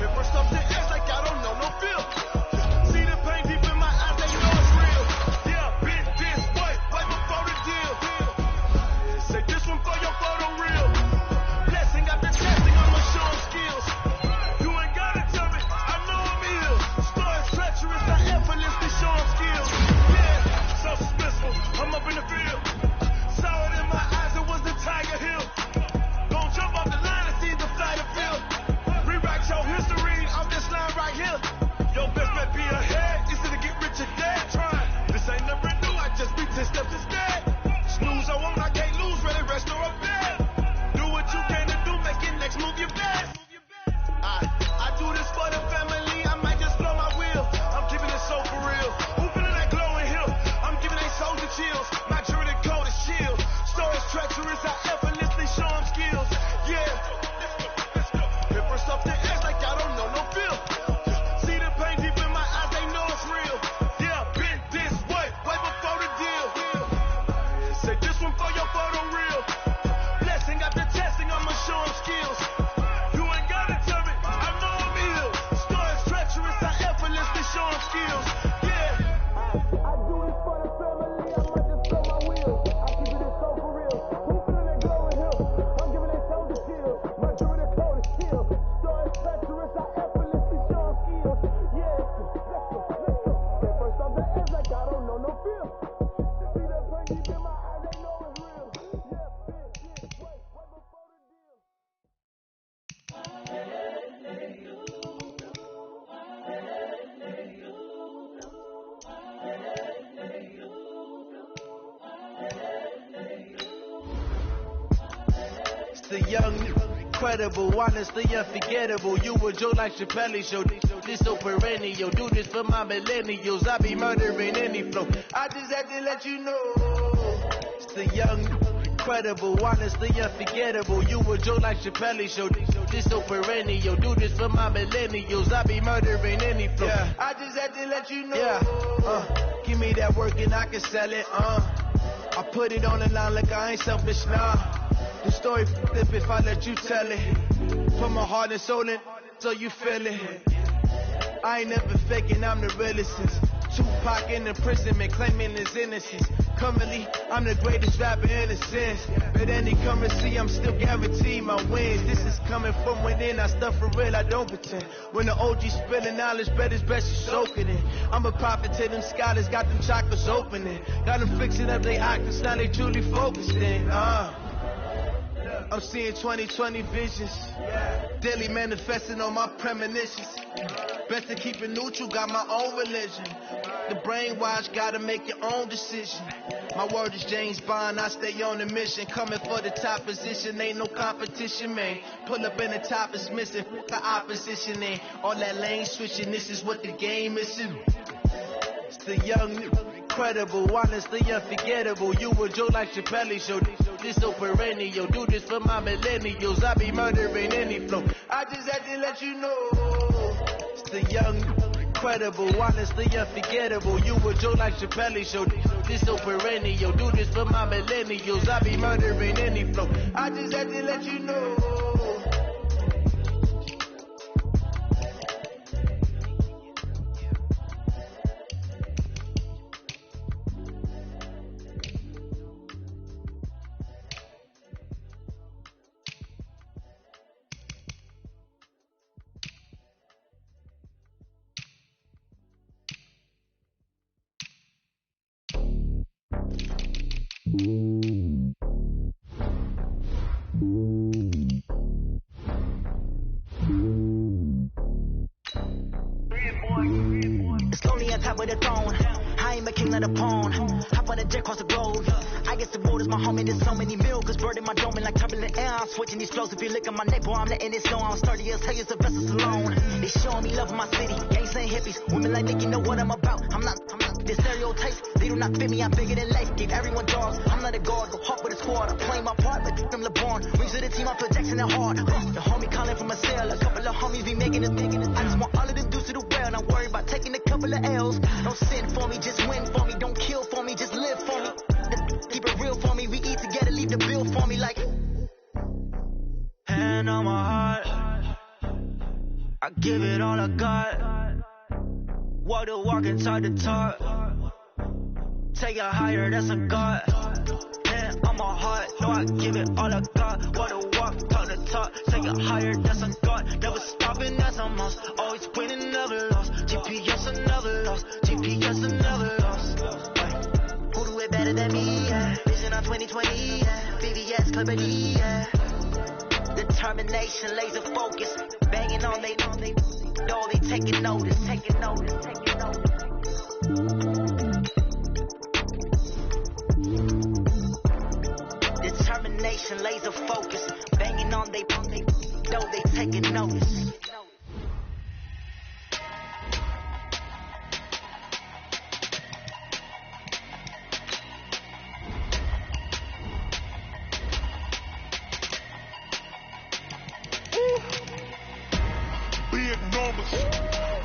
Speaker 1: Hit first off the edge like I don't know no feel. See the pain deep in my eyes, they know it's real. Yeah, been this way before the deal. Say this one for your photo reel. Blessing after testing, I'ma show them skills. You ain't gotta tell me, I know I'm ill. Stories treacherous, I effortlessly show them skills. Yeah, so suspenseful, I'm up in the field. Saw it in my eyes, it was the Tiger Hill. Gon' jump off the line and see the flight of field. Rewrite your history off this line right here. Your best bet be ahead, easy to get rich or dead trying. This ain't never new, I just be 10 steps instead. Snooze, I won't, I can't lose, ready, rest or a bed. Do what you can to do, make it next move your best. I do this for the family, I might just blow my wheel. I'm keeping it so for real. Who feeling that glowing hill? I'm giving they soldier chills. My jewelry cold as shield. Stories treacherous, I effortlessly show them skills. Yeah. Hit first off the edge like I don't know no feel. See the pain deep in my eyes, they know it's real. Yeah, been this way before the deal. Say this one for your photo reel. Blessing after testing, I'ma show them skills. You ain't gotta tell me, I know I'm ill. Stories treacherous, I effortlessly show them skills. Yeah. I do this for the family, I might just blow my wheel. I keep it so for real. Who feeling that glowing hill? I'm giving that soldier shield. My jewelry cold as shield. Stories treacherous, I effortlessly show them skills. Yeah. Let's go. Hit first off the edge like I don't know no feel. See that pain deep in my eyes, they know it's real. Yeah, been this way before the deal.
Speaker 5: It's the young, incredible, honestly unforgettable. You were Joe like Chappelle show. This so perennial. Do this for my millennials. I be murdering any flow. I just had to let you know. It's the young, incredible, honestly unforgettable. You were Joe like Chappelle show. This so perennial. Do this for my millennials. I be murdering any flow. Yeah. I just had to let you know. Yeah. Give me that work and I can sell it. I put it on the line like I ain't selfish, nah. The story flip if I let you tell it. Put my heart and soul in, so you feel it. I ain't never faking, I'm the realest. Tupac in imprisonment, claiming his innocence.
Speaker 1: Currently, I'm the greatest rapper in a sense. But any currency, I'm still guaranteed my wins. This is coming from within, I stuff for real, I don't pretend. When the OG spilling knowledge, bet it's best you soak it in. I'm a prophet to them scholars, got them chakras opening. Got them fixing up their octaves, now they truly focused in. I'm seeing 2020 visions. Daily manifesting on my premonitions. Best to keep it neutral, got my own religion. The brainwash, gotta make your own decision. My word is James Bond, I stay on the mission. Coming for the top position, ain't no competition, man. Pull up in the top is missing, the opposition ain't. All that lane switching, this is what the game is. It's the young, incredible, honestly unforgettable. You a Joe like Chappelle show. This so perennial, do this for my millennials. I be murdering any flow. I just had to let you know. It's the young, incredible, honestly unforgettable. You a Joe like Chappelle show. This so perennial, do this for my millennials. I be murdering any flow. I just had to let you know.
Speaker 7: It's lonely on top of the throne. I ain't a king of the pawn. Hop on a jet across the globe. I guess the road is my home and there's so many milk. Bird in my dome and like turbulent air. I'm switching these flows. If you look at my neck, boy, I'm letting it slow. I'm sturdy as hell, it's the vessels alone. They showing me love in my city. Ain't saying hippies. Women like Nick, you know what I'm about. I'm not the stereotypes. They do not fit me. I'm bigger than life. Gave everyone dogs. I'm not a guard. Go hard with a squad. I'm playing my part, but them LeBron. Rings to the team, I'm projecting it hard. The homie calling from a cell. A couple of homies be making it big. I just want all of them dudes to do well. Not worry about taking a couple of L's. Don't sin for me, just win for me. Don't kill for me, just live for me. Keep it real for me. We eat together, leave the bill for me like. Hand on my heart, I give it all I got. Walk the walk and talk the talk. Take it higher, that's a God. Hand on my heart, no, I give it all I got. Walk the walk, talk the talk. Take it higher, that's a God. Never stopping, that's a must. Always winning, never lost. GPS, I never lost. GPS, I never lost. Who do it better than me? Yeah. Vision on 2020. Yeah. VVS, Clippity. Yeah. Determination, laser focus. Banging on they door, they taking notice. Taking notice. Taking notice. Determination, laser focus. Banging on they door, they taking notice.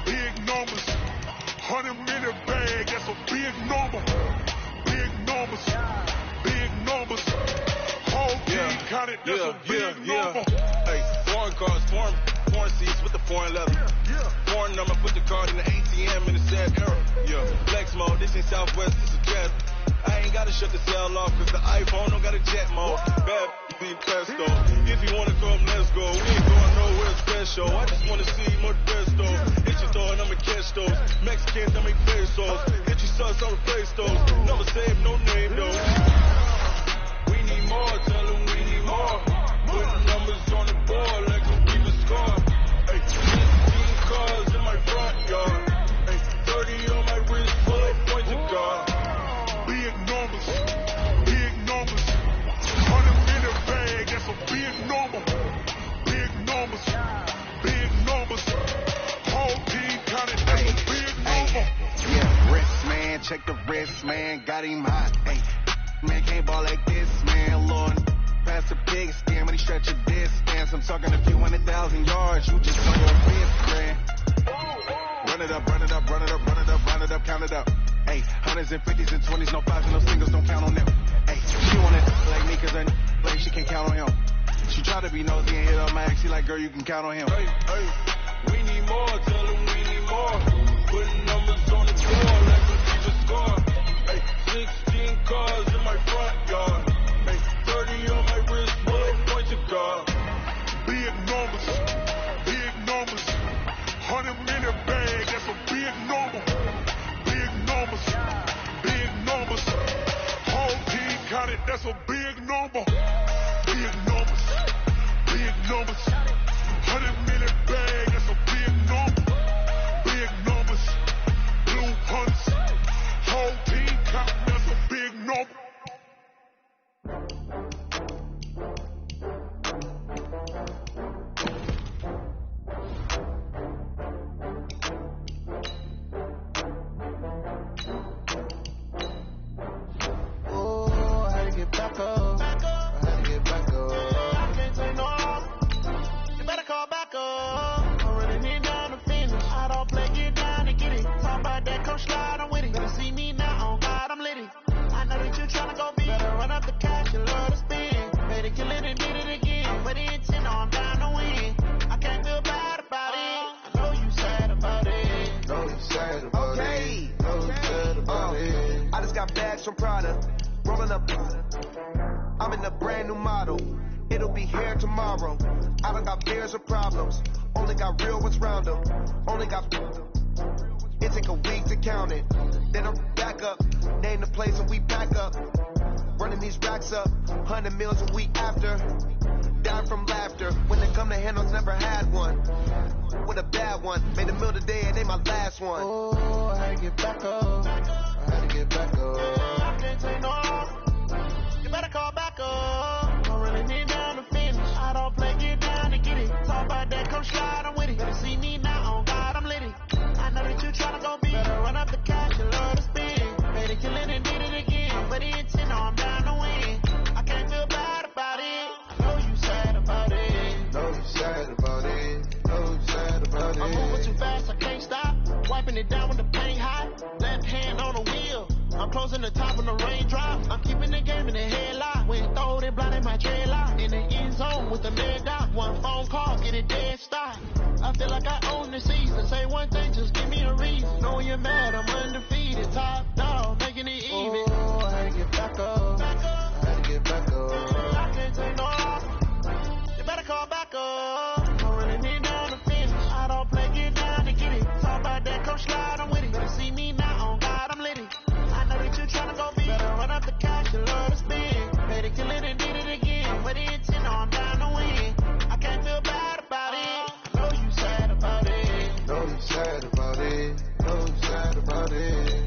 Speaker 3: Big numbers, 100-minute bag, that's a big number. Big numbers, whole team counted, that's a big number.
Speaker 8: Hey, foreign cars, foreign seats with the foreign leather. Foreign number, put the card in the ATM in the sad era. Flex mode, this ain't Southwest, this is Jet. I ain't gotta shut the cell off, cause the iPhone don't got a jet mode. Bad be presto. If you wanna come, let's go. We ain't going nowhere special. I just wanna see more presto. Hit your door and I'ma catch those. Mexicans, I make pesos. Hit your sus, I'll replace those. Never save no name though. We need more, tell them we need more. Putting numbers on the board like a Reaver score. Hey, 15 cars in my front yard. Hey, 30 on my wrist, full of points of God.
Speaker 3: Big numbers, 100-minute bag, that's a big number. Big numbers, whole team counted, that's a big number.
Speaker 9: Yeah, wrist man, check the wrist man, got him hot. Hey, man can't ball like this, man. Lord, pass the pig skin, but he stretch a distance. I'm talking a few 100,000 yards, you just on your wrist, man. Run it up, count it up. Hey, hundreds and 50s and 20s, no fives and no singles, don't count on them. Hey, she wanna like me cause her like she can't count on him. She try to be nosy and hit up my ex, she like, girl, you can count on him.
Speaker 8: Hey, we need more, tell them we need more. Putting numbers on the board like a Reaver score. Hey, 16 cars
Speaker 9: sad about it. No sad about it.
Speaker 1: I just got bags from Prada, rolling up. I'm in a brand new model. It'll be here tomorrow. I don't got fears or problems. Only got real ones round them. Only got. It take a week to count it. Then I'm back up. Name the place and we back up. Running these racks up. 100 meals a week after. Dying from laughter. When they come to handles, never had one. With a bad one. Made a meal today and ain't my last one.
Speaker 9: Oh, I had to get back up. I had to get back up.
Speaker 1: I can't take no. You better call back up. Don't really need down to finish. I don't play, get down to get it. Talk about that, come slide, I'm with it. Better see me now, on God, I'm litty. I know that you tryna go big. Better run up the cash, you love to spend. Better kill it and did it again. But the intent, no, I'm down to win. I can't feel bad about it. I know you sad about it.
Speaker 9: No, you sad about it. No, you sad about it.
Speaker 1: I'm moving too fast, I can't stop. Wiping it down with the paint hot. Left hand on the wheel. I'm closing the top when the raindrop. I'm keeping the game in the headlock. When throw it, blinding my dreadlock. In the end zone with the mid dot. One phone call, get it dead stop. I feel like I own the season. Say one thing, just give me a reason. Know you're mad, I'm undefeated. Top dog, making it even.
Speaker 9: Oh, I had to get back up. I had to get back up.
Speaker 1: I can't take no off. You better call back up. Don't really need down to finish. I don't play, get down to get it. Talk about that, come slide, I'm with it. Better see me now, on God, I'm litty. I know that you tryna go big. Better run up the cash, you love to spend. Better kill it and did it again. With the intent, no, I'm down to win. I can't feel bad about it. I know you sad about it.
Speaker 9: No, you sad about it. No, you sad about it.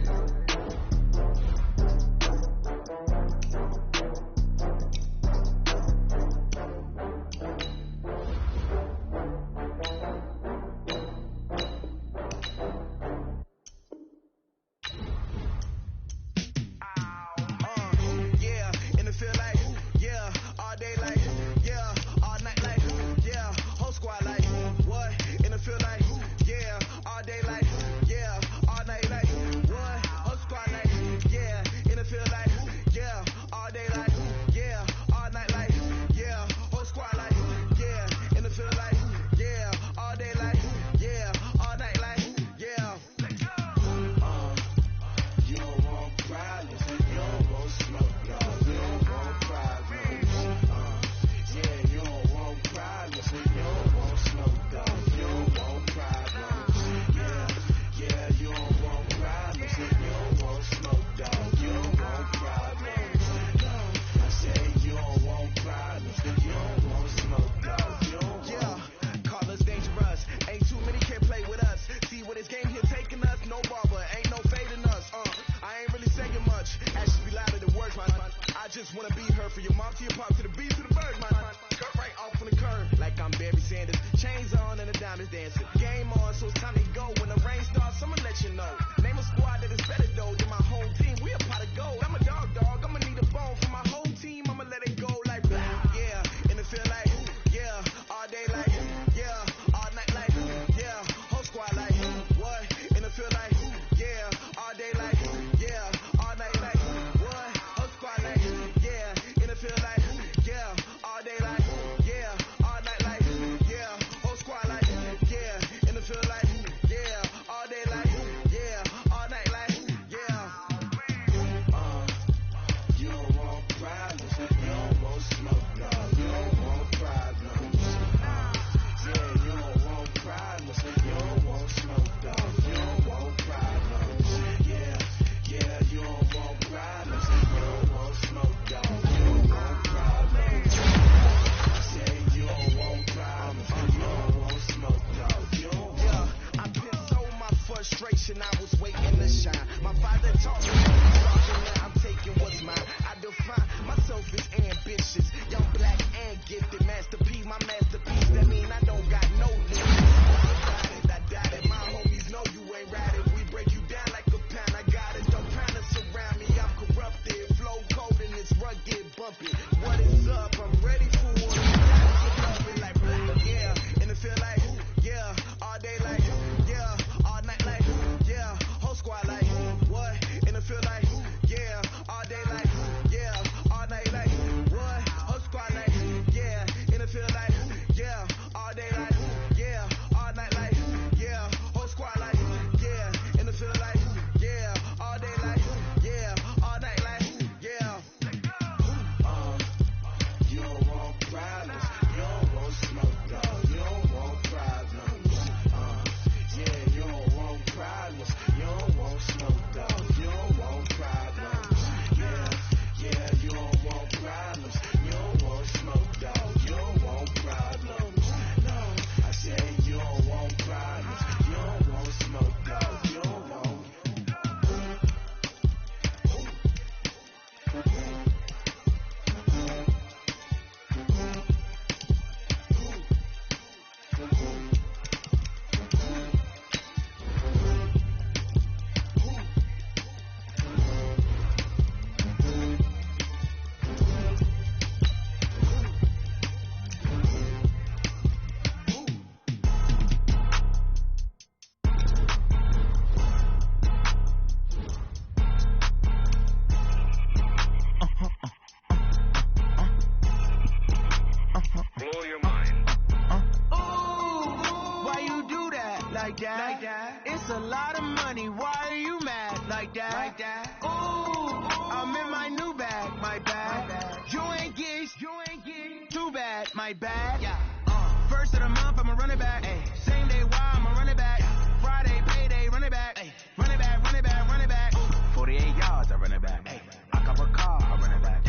Speaker 5: like that? It's a lot of money, why are you mad like that? Ooh, I'm in my new bag, my bad. You ain't get too bad, my bad. First of the month, I'ma run it back. Same day, why I'ma run it back. Friday, payday, run it back. Run it back, run it back, run it back. 48 yards, I run it back. I cop a car, I run it back.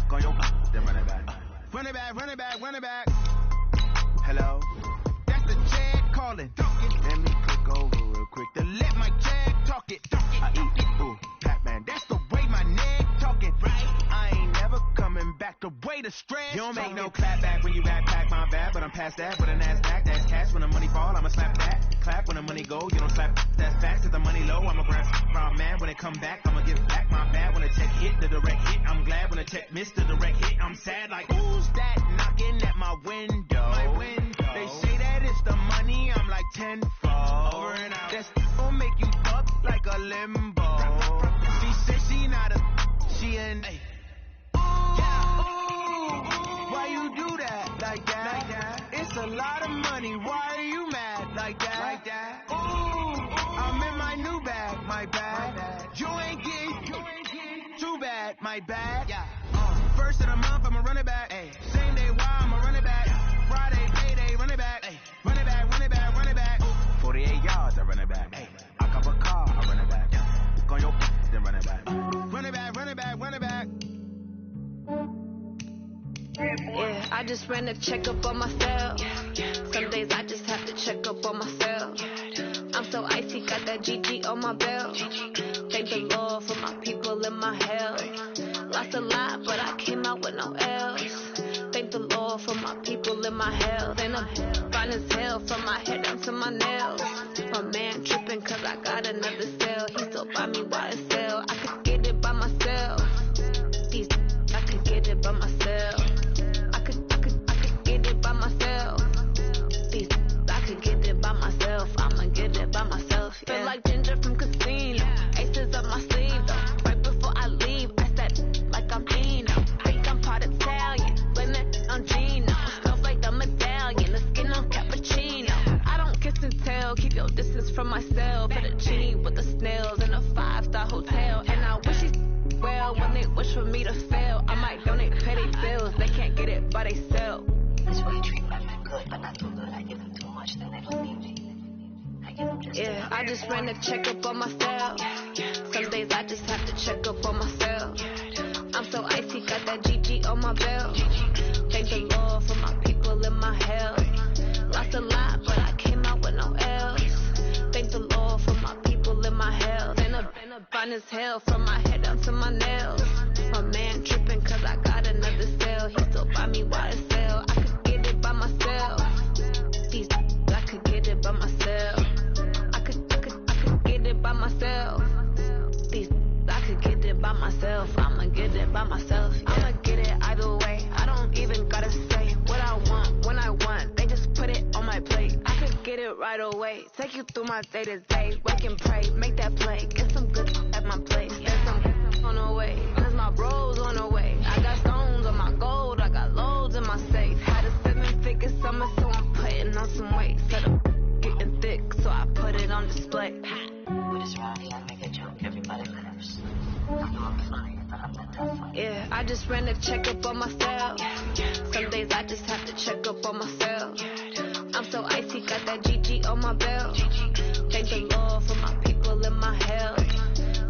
Speaker 5: Go your then run it back. Run it back, run it back, run it back. Hello? That's the Jag calling. Let me click over real quick to let my Jag talk it. I eat, ooh, Pac-Man. That's the way my neck talking, right? I ain't never coming back the way the stress. You don't make no clap back when you backpack my bad, but I'm past that. But an ass back, that's cash. When the money fall, I'ma slap that. Clap when the money go, you don't slap that fast. Cause the money low, I'ma grab round man. When it come back, I'ma give back my bad. When the check hit, the direct hit. I'm glad when the check missed the direct hit. I'm sad like, who's that knocking at my window? They say that it's the money, I'm like tenfold. Over and out. That's gon' make you up like a limbo. She said she not a, she an ooh, why you do that like that? It's a lot of money, why are you mad like that? Ooh, I'm in my new bag, my bad. You ain't get too bad, my bad. First of the month, I'ma run it back. Same day, why I'ma run it back. Friday, payday, run it back. Run it back, run it back, run it back. 48 yards, I run it back. I cop a car, I run it back. Go your then run it back. Run it back, run it back, run it back.
Speaker 6: Yeah, I just ran a checkup on myself. Some days I just have to check up on myself. I'm so icy, got that GG on my belt. Thank the Lord for my people in my health. Lost a lot, but I came out with no L's. Thank the Lord for my people in my health. And I'm fine as hell from my head down to my nails. My man tripping cause I got another cell. He still buy me YSL. I could get it by myself. These I could get it by myself. I could get it by myself. These I could get it by myself. I'ma get it by myself. Yeah. Feel like Ginger from Casino. Aces up my sleeve though. Right before I leave, I said like I'm Eno. Think I'm part Italian. Blame it on Gino. Smells like the medallion. The skin on cappuccino. I don't kiss and tell. Keep your distance from myself. Fettuccine with the snails in a 5-star hotel. And I wish he's well when they wish for me to fail. I might donate petty bills. They can't get it by themselves.
Speaker 10: This way you treat women good, but not too good. I give them too much, then they don't need me. I give them just
Speaker 6: yeah, I just ran a checkup on myself. Some days I just have to check up on myself. I'm so icy, got that GG on my belt. Thank the Lord for my people in my health. Lost a lot, but I came out with no L's. Thank the Lord for my people in my health. And I'm fine as hell from my head down to my nails. My man tripping cause I got another cell. He still buy me YSL. I could get it by myself. These I could get it by myself. I could get it by myself. These I could get it by myself. I'ma get it by myself. Yeah. I'ma get it either way. I don't even gotta say what I want when I want. They just put it on my plate. I could get it right away. Take you through my day to day. Wake and pray, make that play. Get some good at my plate. There's some on the way. Cause my bros on the way. I got stones on my gold. I got loads in my safe. Had a 7-figure summer, so I'm putting on some weight. Set up getting thick, so I put it on display.
Speaker 10: with this round here, I make a joke, everybody laughs. I know I'm funny, but I'm not that funny.
Speaker 6: Yeah, I just ran a checkup on myself. Some days I just have to check up on myself. I'm so icy, got that GG on my belt. Thank the Lord for my people in my health.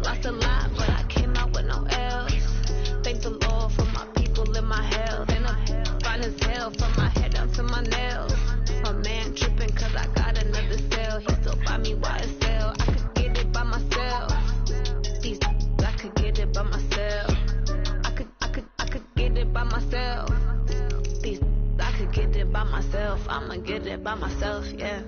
Speaker 6: Lost a lot, but I came out with no L's. Thank the Lord for my people in my health. And I'm fine as hell from my head down to my nails. My man tripping cause I got another cell. He still buy me YSL. I could get it by myself. These I could get it by myself. I could get it by myself. These I could get it by myself. I'ma get it by myself, yeah.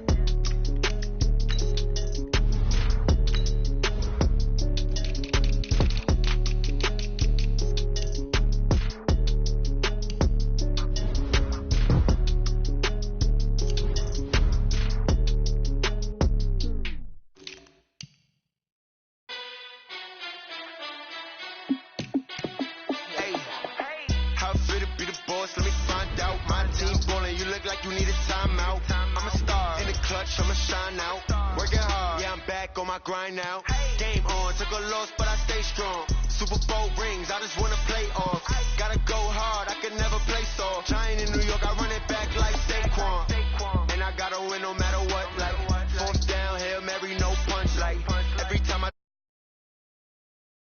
Speaker 1: Like you need a timeout. I'm a star in the clutch, I'ma shine out.
Speaker 11: on my grind now. Game on, took a loss, but I stay strong. Super Bowl rings, I just wanna play off. Gotta go hard, I could never play soft. Giant in New York, I run it back like Saquon. And I gotta win no matter what, like